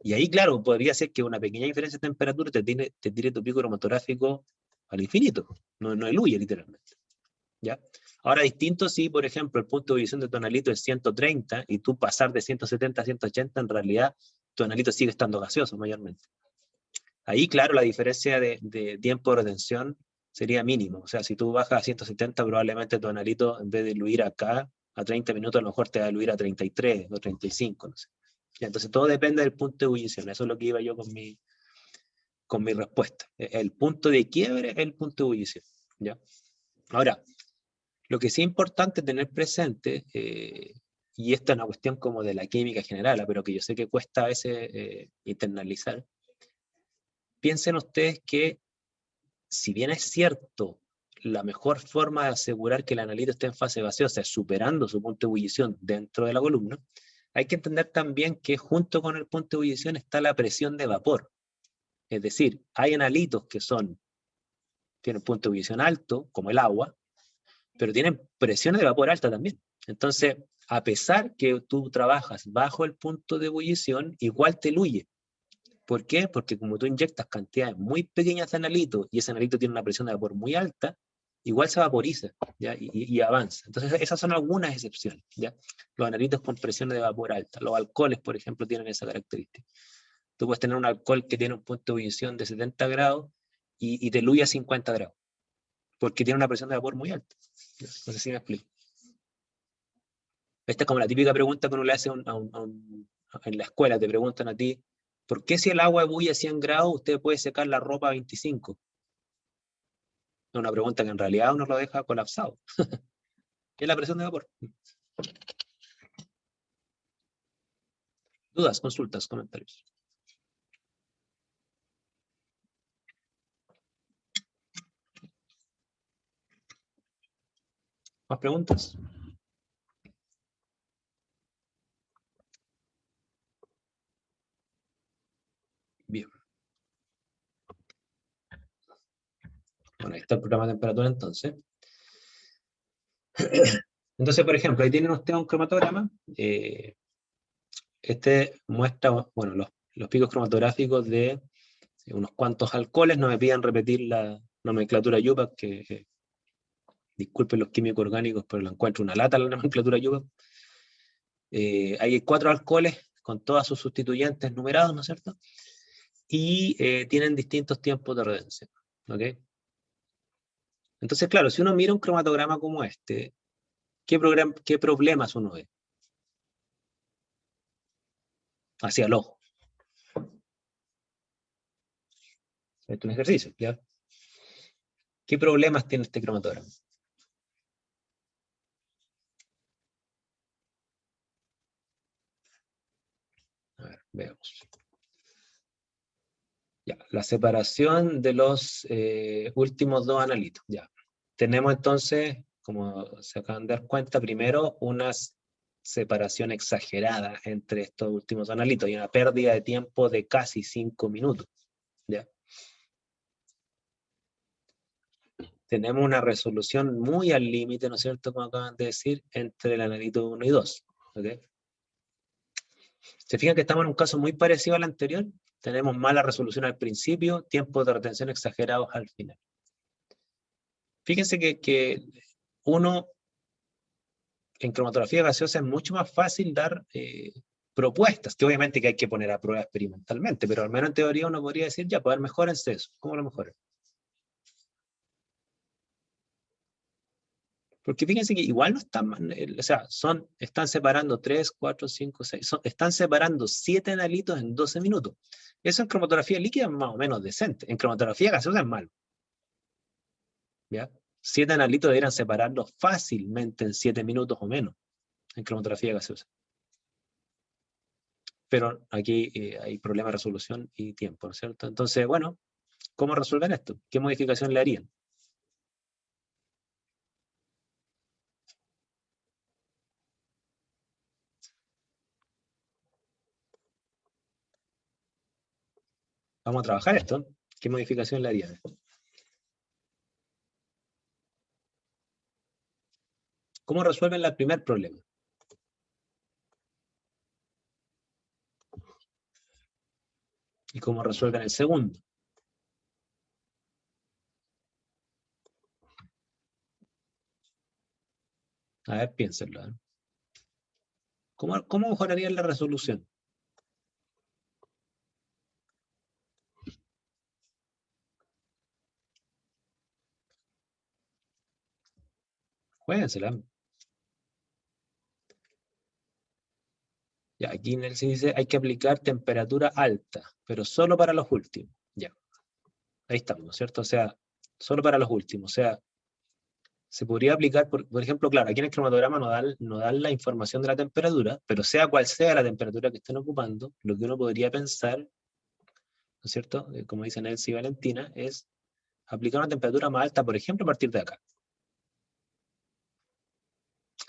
Y ahí, claro, podría ser que una pequeña diferencia de temperatura te tire tu pico cromatográfico al infinito. No eluye, literalmente, ¿ya? Ahora, distinto si, por ejemplo, el punto de ebullición de tu analito es 130 y tú pasar de 170 a 180, en realidad tu analito sigue estando gaseoso mayormente. Ahí, claro, la diferencia de tiempo de retención sería mínimo. O sea, si tú bajas a 170, probablemente tu analito, en vez de diluir acá a 30 minutos, a lo mejor te va a diluir a 33 o 35, no sé. Ya, entonces todo depende del punto de ebullición. Eso es lo que iba yo con mi respuesta. El punto de quiebre es el punto de ebullición. ¿Ya? Ahora, lo que sí es importante tener presente, y esta es una cuestión como de la química general, pero que yo sé que cuesta a veces internalizar, piensen ustedes que, si bien es cierto, la mejor forma de asegurar que el analito esté en fase gaseosa es superando su punto de ebullición dentro de la columna, hay que entender también que junto con el punto de ebullición está la presión de vapor. Es decir, hay analitos que tienen punto de ebullición alto, como el agua, pero tienen presiones de vapor alta también. Entonces, a pesar que tú trabajas bajo el punto de ebullición, igual te diluye. ¿Por qué? Porque como tú inyectas cantidades muy pequeñas de analito y ese analito tiene una presión de vapor muy alta, igual se vaporiza, ¿ya? Y avanza. Entonces, esas son algunas excepciones, ¿ya? Los analitos con presiones de vapor alta. Los alcoholes, por ejemplo, tienen esa característica. Tú puedes tener un alcohol que tiene un punto de ebullición de 70 grados y te diluye a 50 grados, porque tiene una presión de vapor muy alta. No sé si me explico. Esta es como la típica pregunta que uno le hace en la escuela, te preguntan a ti, ¿por qué si el agua ebulle a 100 grados usted puede secar la ropa a 25? Es una pregunta que en realidad uno lo deja colapsado. ¿Qué es la presión de vapor? Dudas, consultas, comentarios. ¿Más preguntas? Bien. Bueno, ahí está el programa de temperatura entonces. Entonces, por ejemplo, ahí tienen ustedes un cromatograma. Este muestra, bueno, los picos cromatográficos de unos cuantos alcoholes. No me pidan repetir la nomenclatura UPAC, que disculpen los químicos orgánicos, pero lo encuentro una lata la nomenclatura UPAC. Hay 4 alcoholes con todos sus sustituyentes numerados, ¿no es cierto? Y tienen distintos tiempos de redención. ¿Ok? Entonces, claro, si uno mira un cromatograma como este, ¿qué problemas uno ve? Hacia el ojo. Esto es un ejercicio, ¿ya? ¿Qué problemas tiene este cromatograma? A ver, veamos. Ya, la separación de los últimos 2 analitos. Ya. Tenemos entonces, como se acaban de dar cuenta, primero una separación exagerada entre estos últimos analitos y una pérdida de tiempo de casi 5 minutos. ¿Ya? Tenemos una resolución muy al límite, ¿no es cierto?, como acaban de decir, entre el analito 1 y 2. ¿Okay? ¿Se fijan que estamos en un caso muy parecido al anterior? Tenemos mala resolución al principio, tiempos de retención exagerados al final. Fíjense que uno, en cromatografía gaseosa es mucho más fácil dar propuestas, que obviamente que hay que poner a prueba experimentalmente, pero al menos en teoría uno podría decir, ya, pues mejórense eso. ¿Cómo lo mejoran? Porque fíjense que igual no están, o sea, están separando 3, 4, 5, 6, están separando 7 analitos en 12 minutos. Eso en cromatografía líquida es más o menos decente. En cromatografía gaseosa es malo. ¿Ya? 7 analitos deberían separarlos fácilmente en 7 minutos o menos en cromatografía gaseosa. Pero aquí hay problema de resolución y tiempo, ¿no es cierto? Entonces, bueno, ¿cómo resolver esto? ¿Qué modificación le harían? Vamos a trabajar esto. ¿Qué modificación le harían? ¿Cómo resuelven el primer problema? ¿Y cómo resuelven el segundo? A ver, piénsenlo. ¿Eh? ¿Cómo mejoraría la resolución? Juéguensela. Ya, aquí en el se dice hay que aplicar temperatura alta, pero solo para los últimos. Ya, ahí estamos, ¿no es cierto? O sea, solo para los últimos. O sea, se podría aplicar, por ejemplo, claro, aquí en el cromatograma no dan la información de la temperatura, pero sea cual sea la temperatura que estén ocupando, lo que uno podría pensar, ¿no es cierto? Como dicen Elsie y Valentina, es aplicar una temperatura más alta, por ejemplo, a partir de acá.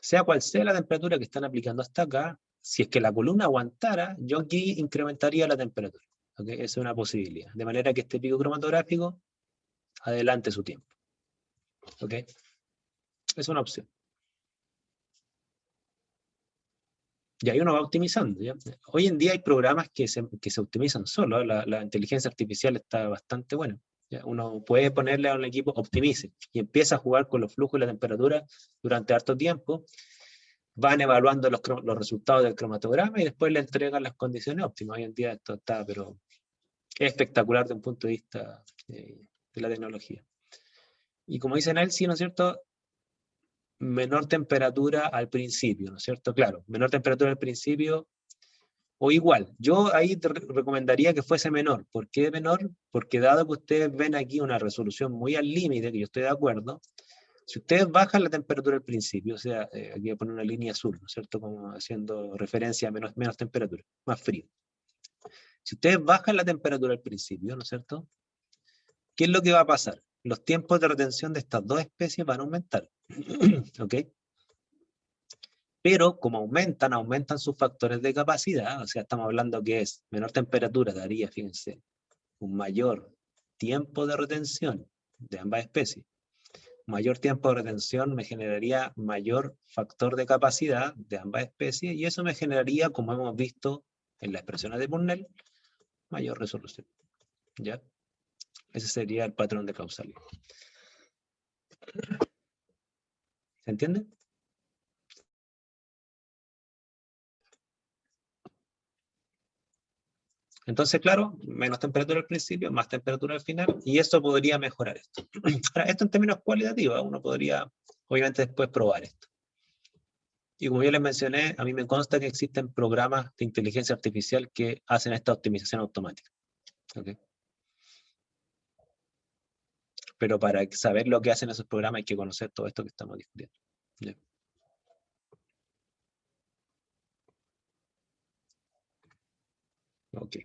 Sea cual sea la temperatura que están aplicando hasta acá, si es que la columna aguantara, yo aquí incrementaría la temperatura. ¿Okay? Esa es una posibilidad. De manera que este pico cromatográfico adelante su tiempo. ¿Okay? Es una opción. Y ahí uno va optimizando. ¿Ya? Hoy en día hay programas que se optimizan solo. La inteligencia artificial está bastante buena. ¿Ya? Uno puede ponerle a un equipo optimice y empieza a jugar con los flujos y la temperatura durante harto tiempo. Van evaluando los resultados del cromatograma y después le entregan las condiciones óptimas. Hoy en día esto está, pero es espectacular desde un punto de vista de la tecnología. Y como dice Nelson, ¿no es cierto? Menor temperatura al principio, ¿no es cierto? Claro, menor temperatura al principio o igual. Yo ahí te recomendaría que fuese menor. ¿Por qué menor? Porque dado que ustedes ven aquí una resolución muy al límite, que yo estoy de acuerdo, si ustedes bajan la temperatura al principio, o sea, aquí voy a poner una línea azul, ¿no es cierto? Como haciendo referencia a menos temperatura, más frío. Si ustedes bajan la temperatura al principio, ¿no es cierto? ¿Qué es lo que va a pasar? Los tiempos de retención de estas dos especies van a aumentar. ¿Ok? Pero como aumentan sus factores de capacidad, o sea, estamos hablando que es menor temperatura, daría, fíjense, un mayor tiempo de retención de ambas especies. Mayor tiempo de retención me generaría mayor factor de capacidad de ambas especies y eso me generaría, como hemos visto en las expresiones de Burnell, mayor resolución. ¿Ya? Ese sería el patrón de causalidad. ¿Se entiende? Entonces, claro, menos temperatura al principio, más temperatura al final, y eso podría mejorar esto. Ahora, esto en términos cualitativos, uno podría, obviamente, después probar esto. Y como yo les mencioné, a mí me consta que existen programas de inteligencia artificial que hacen esta optimización automática. ¿Okay? Pero para saber lo que hacen esos programas hay que conocer todo esto que estamos discutiendo. ¿Ya? Ok.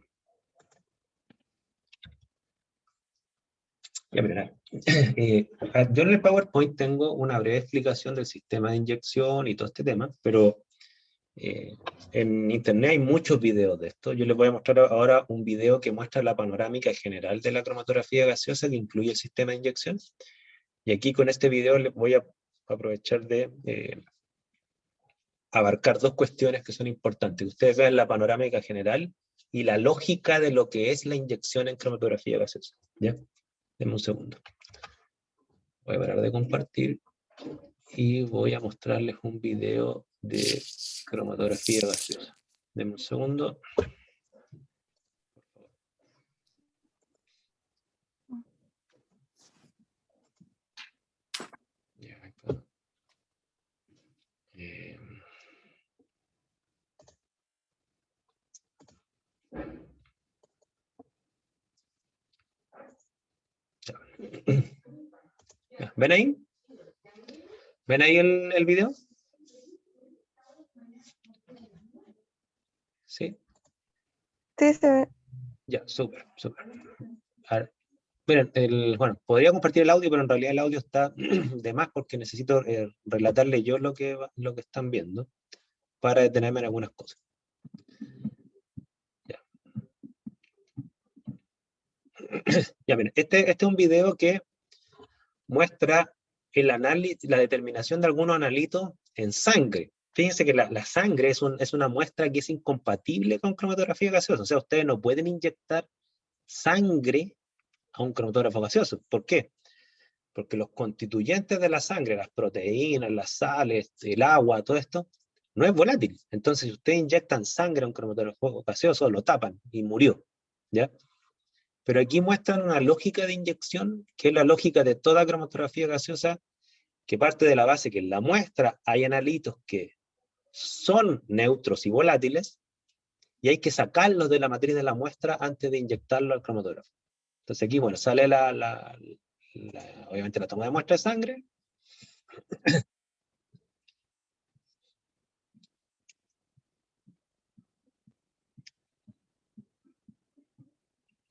Ya, mira, yo en el PowerPoint tengo una breve explicación del sistema de inyección y todo este tema, pero en internet hay muchos videos de esto. Yo les voy a mostrar ahora un video que muestra la panorámica general de la cromatografía gaseosa que incluye el sistema de inyección. Y aquí con este video les voy a aprovechar de abarcar dos cuestiones que son importantes. Ustedes vean la panorámica general y la lógica de lo que es la inyección en cromatografía gaseosa. ¿Ya? Denme un segundo. Voy a parar de compartir y voy a mostrarles un video de cromatografía gaseosa. Denme un segundo. Ya, acá. Ya. ¿Ven ahí? ¿Ven ahí el video? ¿Sí? Sí, se ve. Ya, súper, súper. A ver, miren, bueno, podría compartir el audio, pero en realidad el audio está de más porque necesito relatarle yo lo que están viendo para detenerme en algunas cosas. Ya, ya miren, este es un video que muestra el análisis, la determinación de algunos analitos en sangre. Fíjense que la sangre es una muestra que es incompatible con cromatografía gaseosa. O sea, ustedes no pueden inyectar sangre a un cromatógrafo gaseoso. ¿Por qué? porque los constituyentes de la sangre, las proteínas, las sales, el agua, todo esto, no es volátil. Entonces, si ustedes inyectan sangre a un cromatógrafo gaseoso, lo tapan y murió, ¿ya? Pero aquí muestran una lógica de inyección, que es la lógica de toda cromatografía gaseosa, que parte de la base que en la muestra hay analitos que son neutros y volátiles, y hay que sacarlos de la matriz de la muestra antes de inyectarlo al cromatógrafo. Entonces aquí, bueno, sale obviamente la toma de muestra de sangre.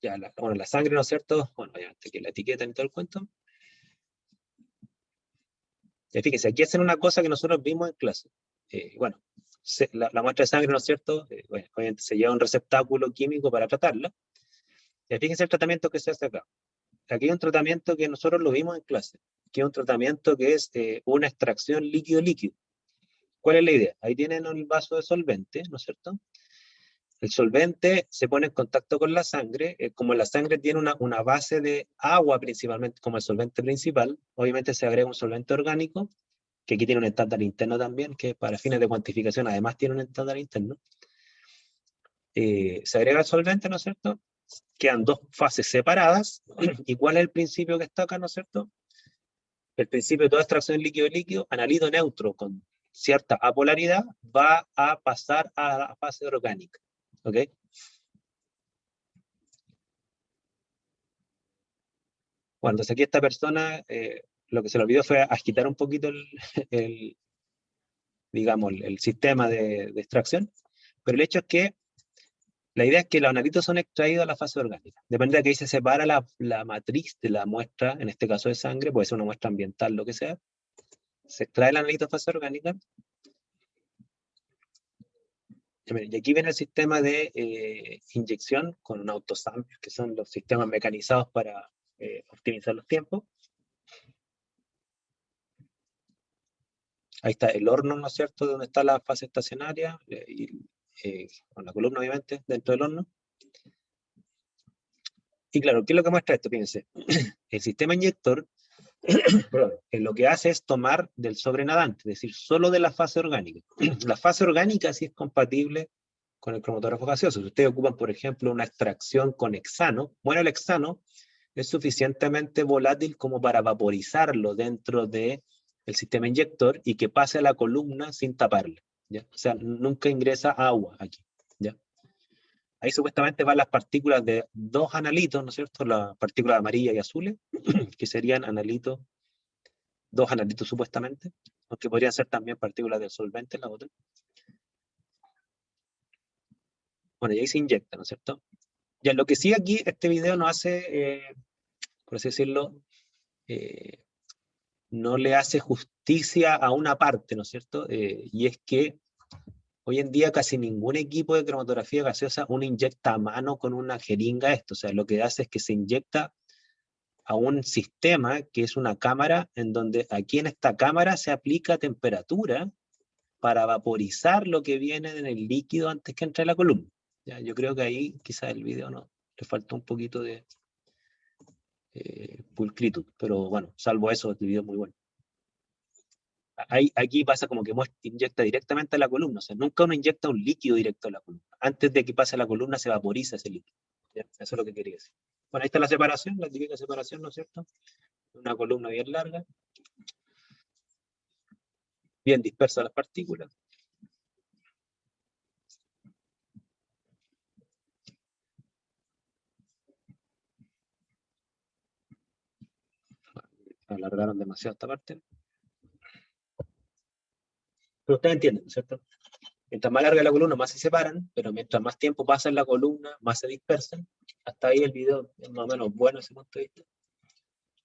Ya, bueno, la sangre, ¿no es cierto? Bueno, obviamente que la etiqueta y todo el cuento. Y fíjense, aquí hacen una cosa que nosotros vimos en clase. Bueno, la muestra de sangre, ¿no es cierto? Bueno, obviamente se lleva un receptáculo químico para tratarla. Y fíjense el tratamiento que se hace acá. Aquí hay un tratamiento que nosotros lo vimos en clase, que es un tratamiento que es una extracción líquido-líquido. ¿Cuál es la idea? Ahí tienen el vaso de solvente, ¿no es cierto? El solvente se pone en contacto con la sangre, como la sangre tiene una base de agua principalmente como el solvente principal, obviamente se agrega un solvente orgánico, que aquí tiene un estándar interno también, que para fines de cuantificación además tiene un estándar interno. Se agrega el solvente, ¿no es cierto? Quedan dos fases separadas. ¿Y cuál es el principio que está acá, ¿no es cierto? El principio de toda extracción líquido-líquido, analido neutro con cierta apolaridad, va a pasar a la fase orgánica. ¿Ok? Bueno, entonces aquí esta persona, lo que se le olvidó fue agitar un poquito digamos, el sistema de extracción, pero el hecho es que la idea es que los analitos son extraídos a la fase orgánica. De manera que ahí se separa la matriz de la muestra, en este caso de sangre, puede ser una muestra ambiental, lo que sea. Se extrae el analito a fase orgánica. Y aquí viene el sistema de inyección con un autosample, que son los sistemas mecanizados para optimizar los tiempos. Ahí está el horno, ¿no es cierto?, de donde está la fase estacionaria, con la columna, obviamente, dentro del horno. Y claro, ¿qué es lo que muestra esto? Fíjense, el sistema inyector lo que hace es tomar del sobrenadante, es decir, solo de la fase orgánica. La fase orgánica sí es compatible con el cromatógrafo gaseoso. Si ustedes ocupan, por ejemplo, una extracción con hexano, bueno, el hexano es suficientemente volátil como para vaporizarlo dentro del sistema inyector y que pase a la columna sin taparla, ¿ya? O sea, nunca ingresa agua aquí, ¿ya? Ahí supuestamente van las partículas de dos analitos, ¿no es cierto? Las partículas amarillas y azules, que serían analitos, dos analitos supuestamente, aunque podrían ser también partículas del solvente en la otra. Bueno, y ahí se inyecta, ¿no es cierto? Ya, lo que sí aquí, este video no hace, por así decirlo, no le hace justicia a una parte, ¿no es cierto? Y es que hoy en día casi ningún equipo de cromatografía gaseosa uno inyecta a mano con una jeringa esto, o sea, lo que hace es que se inyecta a un sistema que es una cámara en donde aquí en esta cámara se aplica temperatura para vaporizar lo que viene en el líquido antes que entre a la columna. Ya, yo creo que ahí quizás el video no le faltó un poquito de pulcritud, pero bueno, salvo eso, el video es muy bueno. Aquí pasa como que inyecta directamente a la columna, o sea, nunca uno inyecta un líquido directo a la columna. Antes de que pase a la columna se vaporiza ese líquido. ¿Ya? Eso es lo que quería decir. Bueno, ahí está la separación, la típica separación, ¿no es cierto? Una columna bien larga, bien dispersas las partículas. Alargaron demasiado esta parte. Pero ustedes entienden, ¿no es cierto? Mientras más larga la columna, más se separan, pero mientras más tiempo pasa en la columna, más se dispersan. Hasta ahí el video es más o menos bueno desde ese punto de vista.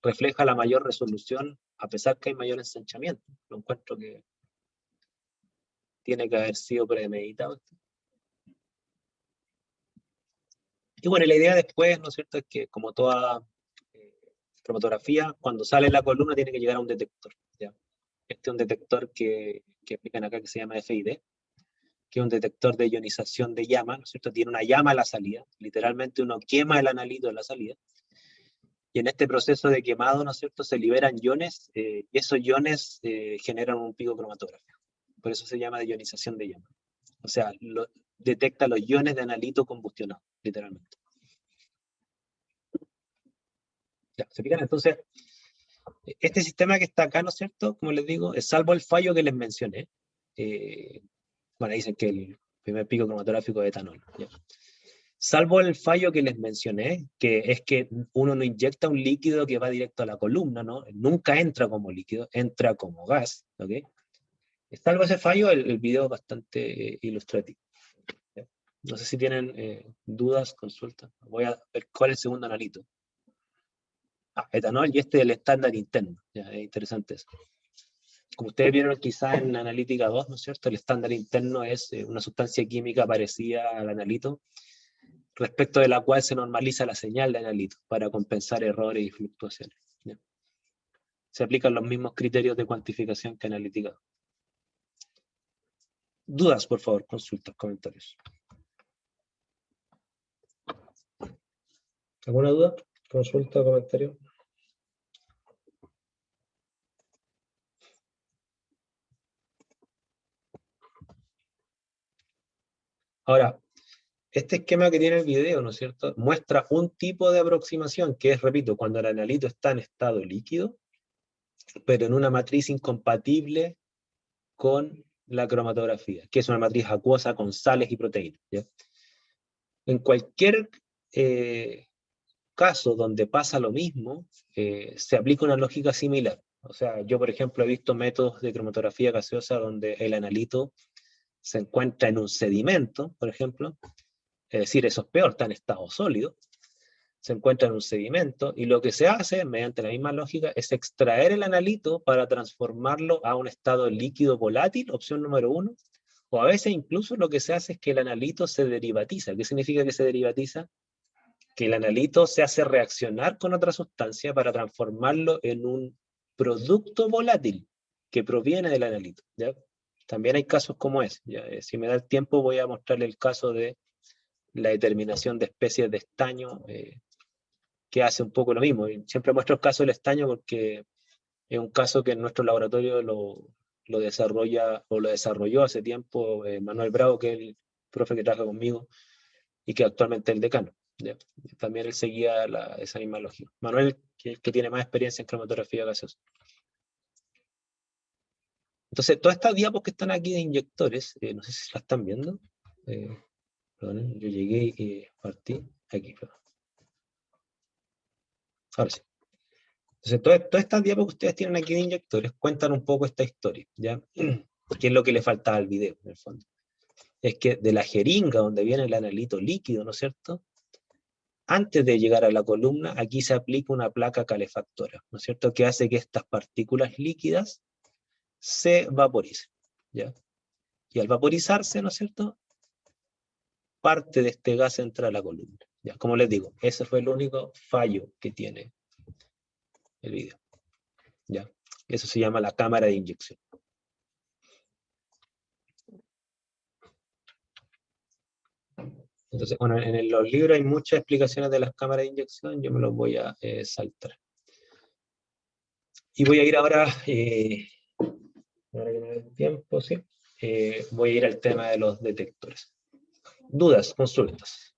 Refleja la mayor resolución, a pesar que hay mayor ensanchamiento. Lo encuentro que tiene que haber sido premeditado. Y bueno, la idea después, ¿no es cierto?, es que como toda cromatografía, cuando sale la columna tiene que llegar a un detector, ¿ya? Este es un detector que explican acá que se llama FID, que es un detector de ionización de llama, ¿no es cierto? Tiene una llama a la salida, literalmente uno quema el analito en la salida. y en este proceso de quemado, ¿no es cierto?, se liberan iones, y esos iones generan un pico cromatográfico. Por eso se llama de ionización de llama. O sea, detecta los iones de analito combustionado, literalmente. Ya, ¿se fijan? Entonces, este sistema que está acá, ¿no es cierto?, como les digo, es salvo el fallo que les mencioné. Bueno, dicen que el primer pico cromatográfico es etanol. ¿Ya? Salvo el fallo que les mencioné, que es que uno no inyecta un líquido que va directo a la columna, ¿no? Nunca entra como líquido, entra como gas, ¿ok? Salvo ese fallo, el video es bastante ilustrativo. ¿Ya? No sé si tienen dudas, consultas. Voy a ver cuál es el segundo analito. Etanol, y este es el estándar interno. ¿Ya? Es interesante eso. Como ustedes vieron quizás en analítica 2, ¿no es cierto? El estándar interno es una sustancia química parecida al analito, respecto de la cual se normaliza la señal de analito para compensar errores y fluctuaciones. ¿Ya? Se aplican los mismos criterios de cuantificación que analítica 2. Dudas, por favor, consultas, comentarios. ¿Alguna duda? Consulta, comentario. Ahora, este esquema que tiene el video, ¿no es cierto?, muestra un tipo de aproximación que es, repito, cuando el analito está en estado líquido, pero en una matriz incompatible con la cromatografía, que es una matriz acuosa con sales y proteínas. ¿Ya? En cualquier caso donde pasa lo mismo, se aplica una lógica similar. O sea, yo, por ejemplo, he visto métodos de cromatografía gaseosa donde el analito se encuentra en un sedimento, por ejemplo, es decir, eso es peor, está en estado sólido, se encuentra en un sedimento, y lo que se hace, mediante la misma lógica, es extraer el analito para transformarlo a un estado líquido volátil, opción número 1, o a veces incluso lo que se hace es que el analito se derivatiza. ¿Qué significa que se derivatiza? Que el analito se hace reaccionar con otra sustancia para transformarlo en un producto volátil que proviene del analito. ¿Ya? También hay casos como ese. ¿Ya? Si me da el tiempo voy a mostrarle el caso de la determinación de especies de estaño, que hace un poco lo mismo. Y siempre muestro el caso del estaño porque es un caso que en nuestro laboratorio lo desarrolla o lo desarrolló hace tiempo Manuel Bravo, que es el profe que trabaja conmigo y que actualmente es el decano. ¿Ya? También él seguía esa misma lógica. Manuel, que tiene más experiencia en cromatografía gaseosa. Entonces, todas estas diapos que están aquí de inyectores, no sé si la están viendo. Perdón, yo llegué y partí. Aquí, perdón. Ahora sí. Entonces, todas estas diapos que ustedes tienen aquí de inyectores cuentan un poco esta historia, ¿ya? ¿Qué es lo que le faltaba al video, en el fondo? Es que de la jeringa donde viene el analito líquido, ¿no es cierto?, antes de llegar a la columna, aquí se aplica una placa calefactora, ¿no es cierto?, que hace que estas partículas líquidas se vaporicen, ¿ya? Y al vaporizarse, ¿no es cierto?, parte de este gas entra a la columna. ¿Ya? Como les digo, ese fue el único fallo que tiene el video. ¿Ya? Eso se llama la cámara de inyección. Entonces, bueno, en los libros hay muchas explicaciones de las cámaras de inyección, yo me los voy a saltar. Y voy a ir ahora que me dé tiempo, ¿sí? Voy a ir al tema de los detectores. Dudas, consultas,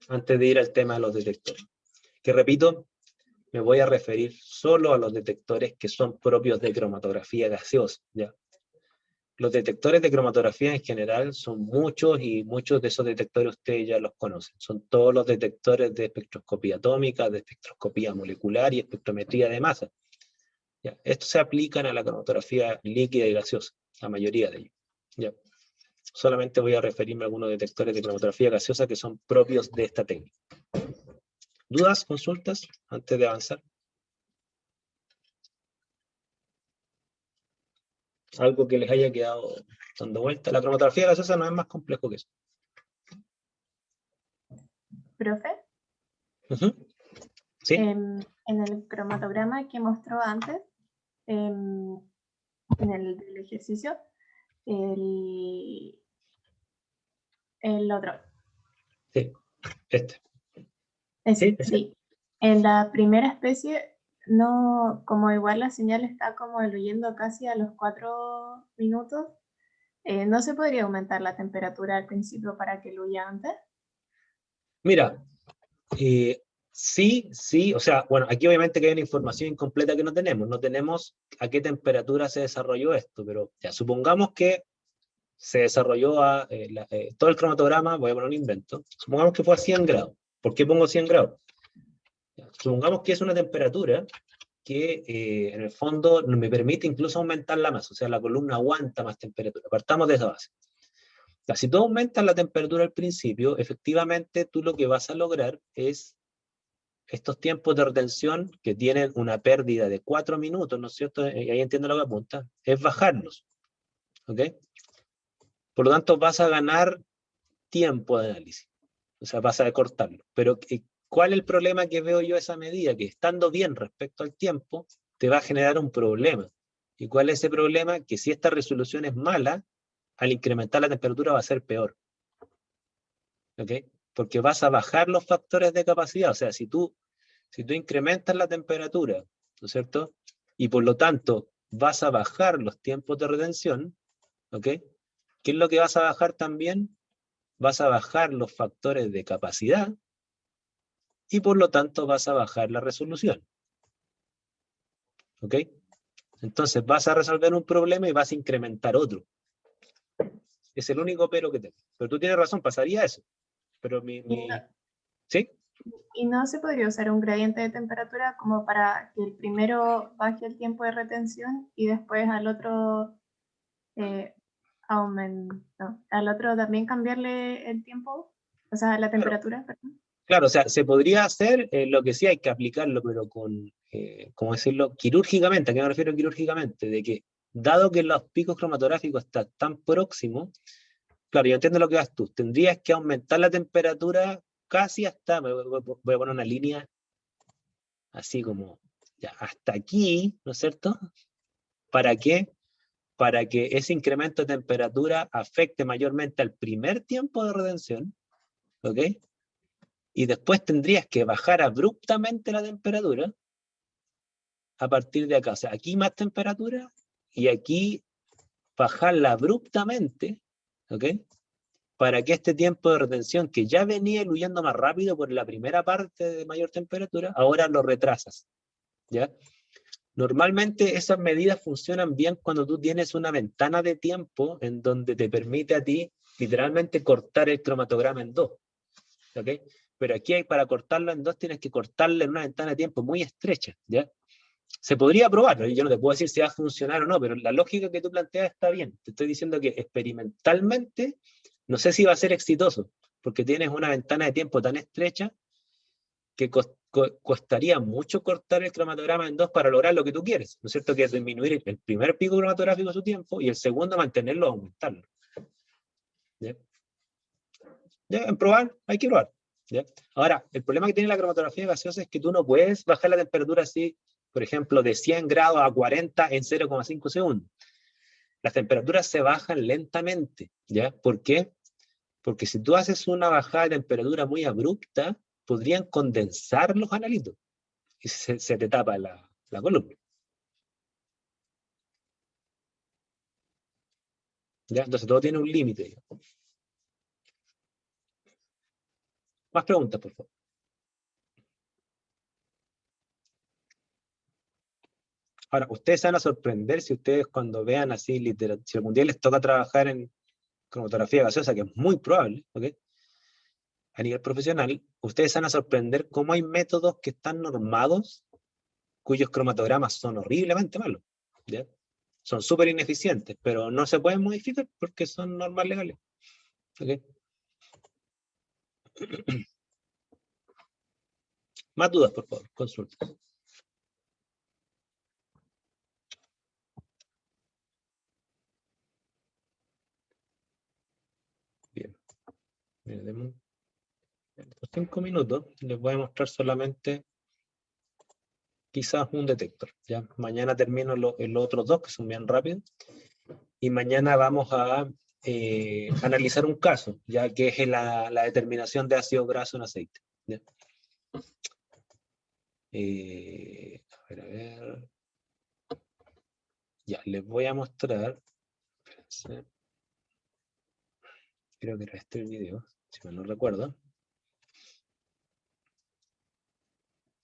antes de ir al tema de los detectores. Que repito, me voy a referir solo a los detectores que son propios de cromatografía gaseosa, ¿ya? Los detectores de cromatografía en general son muchos, y muchos de esos detectores ustedes ya los conocen. Son todos los detectores de espectroscopía atómica, de espectroscopía molecular y espectrometría de masa. ¿Ya? Estos se aplican a la cromatografía líquida y gaseosa, la mayoría de ellos. ¿Ya? Solamente voy a referirme a algunos detectores de cromatografía gaseosa que son propios de esta técnica. ¿Dudas, consultas, antes de avanzar? Algo que les haya quedado dando vuelta. La cromatografía gaseosa no es más complejo que eso. Profe, ¿Sí? en el cromatograma que mostró antes, en el del ejercicio, el otro. Sí, este. Ese, ¿Sí? sí. En la primera especie, no, como igual la señal está como diluyendo casi a los 4 minutos, ¿no se podría aumentar la temperatura al principio para que diluya antes? Mira, sí, sí, o sea, bueno, aquí obviamente que hay una información incompleta que no tenemos. No tenemos a qué temperatura se desarrolló esto, pero ya supongamos que se desarrolló todo el cromatograma, voy a poner un invento, supongamos que fue a 100 grados. ¿Por qué pongo 100 grados? Ya, supongamos que es una temperatura que en el fondo me permite incluso aumentarla más, o sea, la columna aguanta más temperatura. Partamos de esa base. O sea, si tú aumentas la temperatura al principio, efectivamente tú lo que vas a lograr es estos tiempos de retención que tienen una pérdida de 4 minutos, ¿no es cierto? Y ahí entiendo lo que apunta, es bajarlos, ¿ok? Por lo tanto, vas a ganar tiempo de análisis, o sea, vas a cortarlo. Pero, ¿cuál es el problema que veo yo a esa medida? Que estando bien respecto al tiempo, te va a generar un problema. ¿Y cuál es ese problema? Que si esta resolución es mala, al incrementar la temperatura va a ser peor, ¿ok? Porque vas a bajar los factores de capacidad, o sea, si tú incrementas la temperatura, ¿no es cierto? Y por lo tanto vas a bajar los tiempos de retención, ¿ok? ¿Qué es lo que vas a bajar también? Vas a bajar los factores de capacidad y por lo tanto vas a bajar la resolución, ¿ok? Entonces vas a resolver un problema y vas a incrementar otro. Es el único pero que tengo. Pero tú tienes razón, pasaría eso. Pero ¿sí? ¿Y no se podría usar un gradiente de temperatura como para que el primero baje el tiempo de retención y después al otro al otro también cambiarle el tiempo? O sea, la Claro, temperatura, perdón. claro, o sea, se podría hacer, lo que sí hay que aplicarlo, pero ¿cómo decirlo? Quirúrgicamente. ¿A qué me refiero quirúrgicamente? De que, dado que los picos cromatográficos están tan próximos, claro, yo entiendo lo que vas tú, tendrías que aumentar la temperatura casi hasta, voy a poner una línea así como, ya, hasta aquí, ¿no es cierto? ¿Para qué? Para que ese incremento de temperatura afecte mayormente al primer tiempo de retención, ¿ok? Y después tendrías que bajar abruptamente la temperatura a partir de acá. O sea, aquí más temperatura y aquí bajarla abruptamente, ¿ok? Para que este tiempo de retención, que ya venía diluyendo más rápido por la primera parte de mayor temperatura, ahora lo retrasas, ¿ya? Normalmente esas medidas funcionan bien cuando tú tienes una ventana de tiempo en donde te permite a ti literalmente cortar el cromatograma en dos, ¿ok? Pero aquí para cortarlo en dos tienes que cortarlo en una ventana de tiempo muy estrecha, ¿ya? Se podría probar, ¿no? Yo no te puedo decir si va a funcionar o no, pero la lógica que tú planteas está bien. Te estoy diciendo que experimentalmente no sé si va a ser exitoso, porque tienes una ventana de tiempo tan estrecha que costaría mucho cortar el cromatograma en dos para lograr lo que tú quieres, ¿no es cierto? Que es disminuir el primer pico cromatográfico de su tiempo y el segundo mantenerlo o aumentarlo. ¿Ya? ¿Ya? En probar, hay que probar. ¿Ya? Ahora, el problema que tiene la cromatografía gaseosa es que tú no puedes bajar la temperatura así, por ejemplo, de 100 grados a 40 en 0,5 segundos. Las temperaturas se bajan lentamente, ¿ya? ¿Por qué? Porque si tú haces una bajada de temperatura muy abrupta, podrían condensar los analitos y se te tapa la columna. ¿Ya? Entonces todo tiene un límite. Más preguntas, por favor. Ahora, ustedes se van a sorprender si ustedes cuando vean así literatura, si algún día les toca trabajar en cromatografía gaseosa, que es muy probable, ¿ok? A nivel profesional, ustedes se van a sorprender cómo hay métodos que están normados cuyos cromatogramas son horriblemente malos, ¿ya? Son súper ineficientes, pero no se pueden modificar porque son normas legales, ¿ok? Más dudas, por favor, consulta. Bien. Miren, en estos 5 minutos les voy a mostrar solamente quizás un detector. ¿Ya? Mañana termino los otros dos que son bien rápidos y mañana vamos a analizar un caso, ya que es la determinación de ácido graso en aceite. ¿Ya? A ver. Ya, les voy a mostrar. Espérense. Creo que era este el video, si mal no recuerdo.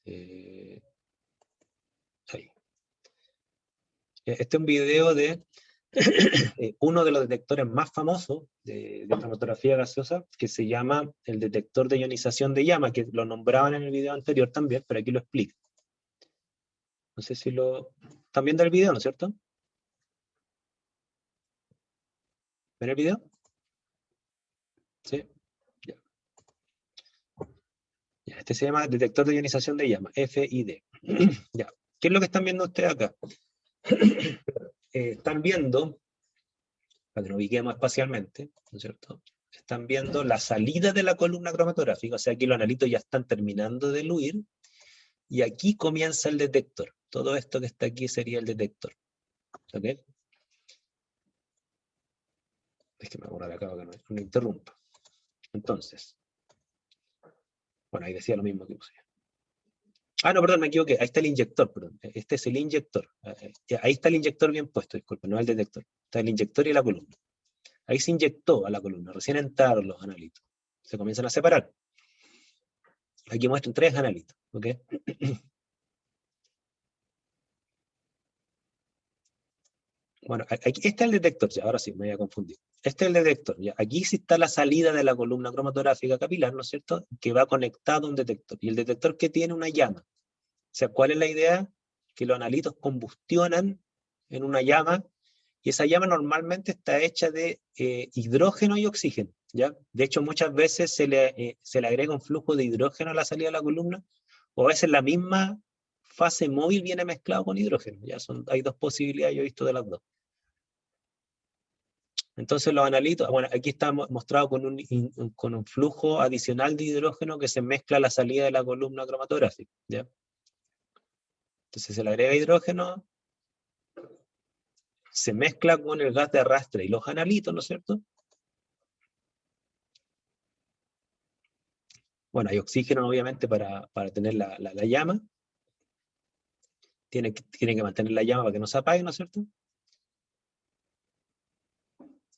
Ahí. Este es un video de uno de los detectores más famosos de cromatografía gaseosa, que se llama el detector de ionización de llama, que lo nombraban en el video anterior también, pero aquí lo explico. No sé si lo... ¿Están viendo el video, no es cierto? ¿Ven el video? Sí. Ya. Ya, este se llama detector de ionización de llama, FID. Ya. ¿Qué es lo que están viendo ustedes acá? Están viendo, para que nos ubiquemos espacialmente, ¿no es cierto? Están viendo la salida de la columna cromatográfica, o sea, aquí los analitos ya están terminando de diluir, y aquí comienza el detector. Todo esto que está aquí sería el detector. ¿Ok? Es que me acuerdo de acá para que no interrumpa. Entonces, bueno, ahí decía lo mismo que puse. Ah, no, perdón, me equivoqué. Ahí está el inyector, perdón. Este es el inyector. Ahí está el inyector bien puesto, disculpen, no el detector. Está el inyector y la columna. Ahí se inyectó a la columna. Recién entraron los analitos. Se comienzan a separar. Aquí muestran 3 analitos. ¿Ok? Bueno, aquí está el detector, ya, ahora sí, me voy a confundir. Este es el detector, ya. Aquí sí está la salida de la columna cromatográfica capilar, ¿no es cierto? Que va conectado a un detector. Y el detector que tiene una llama. O sea, ¿cuál es la idea? Que los analitos combustionan en una llama, y esa llama normalmente está hecha de hidrógeno y oxígeno, ¿ya? De hecho, muchas veces se le agrega un flujo de hidrógeno a la salida de la columna, o a veces la misma fase móvil viene mezclado con hidrógeno, ¿ya? Hay 2 posibilidades, yo he visto de las 2. Entonces los analitos, bueno, aquí está mostrado con un flujo adicional de hidrógeno que se mezcla a la salida de la columna cromatográfica, ¿ya? Entonces se le agrega hidrógeno, se mezcla con el gas de arrastre y los analitos, ¿no es cierto? Bueno, hay oxígeno obviamente para tener la llama. Tiene que mantener la llama para que no se apague, ¿no es cierto?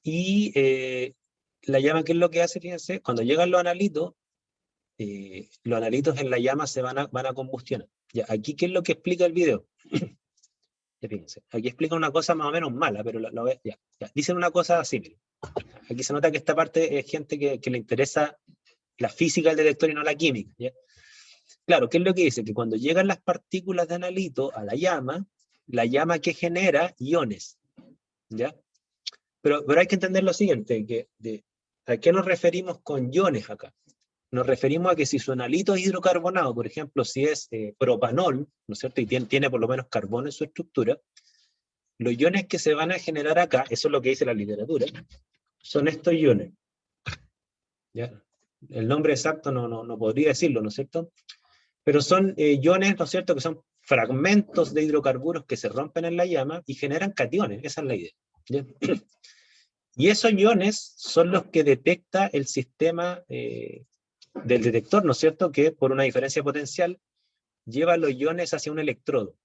Y la llama, ¿qué es lo que hace? Fíjense, cuando llegan los analitos en la llama se van a combustionar. Ya, aquí, ¿qué es lo que explica el video? Ya, fíjense, aquí explica una cosa más o menos mala, pero ya. Dicen una cosa así, miren. Aquí se nota que esta parte es gente que le interesa la física del detector y no la química, ¿ya? Claro, ¿qué es lo que dice? Que cuando llegan las partículas de analito a la llama que genera iones, ¿ya? Pero hay que entender lo siguiente, ¿a qué nos referimos con iones acá? Nos referimos a que si su analito es hidrocarbonado, por ejemplo, si es propanol, ¿no es cierto? Y tiene por lo menos carbono en su estructura, los iones que se van a generar acá, eso es lo que dice la literatura, son estos iones, ¿ya? El nombre exacto no podría decirlo, ¿no es cierto? Pero son iones, ¿no es cierto?, que son fragmentos de hidrocarburos que se rompen en la llama y generan cationes, esa es la idea, ¿ya? Y esos iones son los que detecta el sistema del detector, ¿no es cierto?, que por una diferencia potencial lleva los iones hacia un electrodo.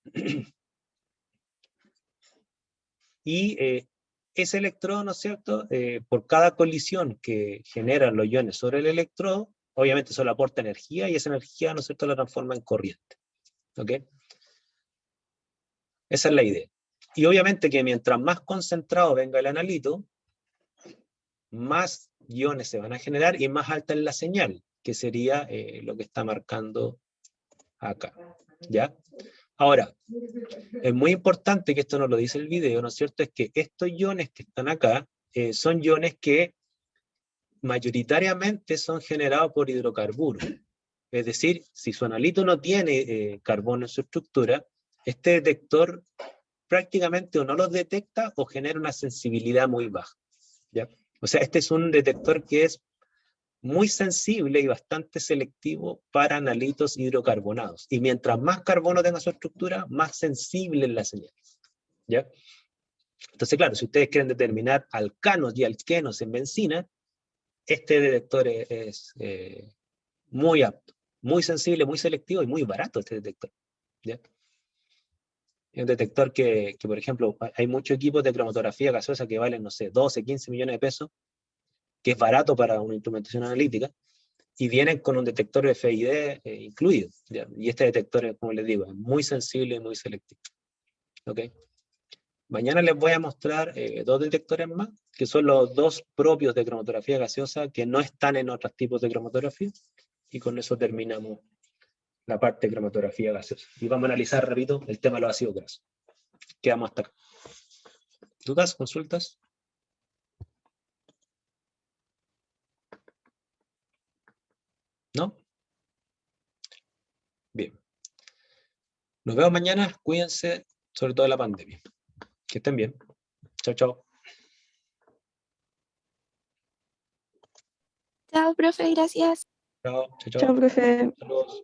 Y ese electrodo, ¿no es cierto?, por cada colisión que generan los iones sobre el electrodo, obviamente eso le aporta energía, y esa energía, ¿no es cierto?, la transforma en corriente. ¿Ok? Esa es la idea. Y obviamente que mientras más concentrado venga el analito, más iones se van a generar y más alta es la señal, que sería lo que está marcando acá. ¿Ya? Ahora, es muy importante que esto nos lo dice el video, ¿no es cierto? Es que estos iones que están acá son iones que mayoritariamente son generados por hidrocarburos. Es decir, si su analito no tiene carbono en su estructura, este detector prácticamente o no los detecta o genera una sensibilidad muy baja, ¿ya? O sea, este es un detector que es muy sensible y bastante selectivo para analitos hidrocarbonados. Y mientras más carbono tenga su estructura, más sensible es la señal, ¿ya? Entonces, claro, si ustedes quieren determinar alcanos y alquenos en benzina, este detector es muy apto, muy sensible, muy selectivo y muy barato este detector. ¿ya? Es un detector que, por ejemplo, hay muchos equipos de cromatografía gaseosa que valen, no sé, 12, 15 millones de pesos, que es barato para una implementación analítica, y vienen con un detector FID incluido, ¿ya? Y este detector, como les digo, es muy sensible y muy selectivo. ¿Ok? Mañana les voy a mostrar 2 detectores más, que son los 2 propios de cromatografía gaseosa, que no están en otros tipos de cromatografía, y con eso terminamos la parte de cromatografía gaseosa. Y vamos a analizar, repito, el tema de los ácidos grasos. Quedamos hasta acá. ¿Dudas? ¿Consultas? ¿No? Bien. Nos vemos mañana. Cuídense, sobre todo de la pandemia. Que estén bien. Chao, chao. Chao, profe, gracias. Chao, chao, Chao, chao. profe. Saludos.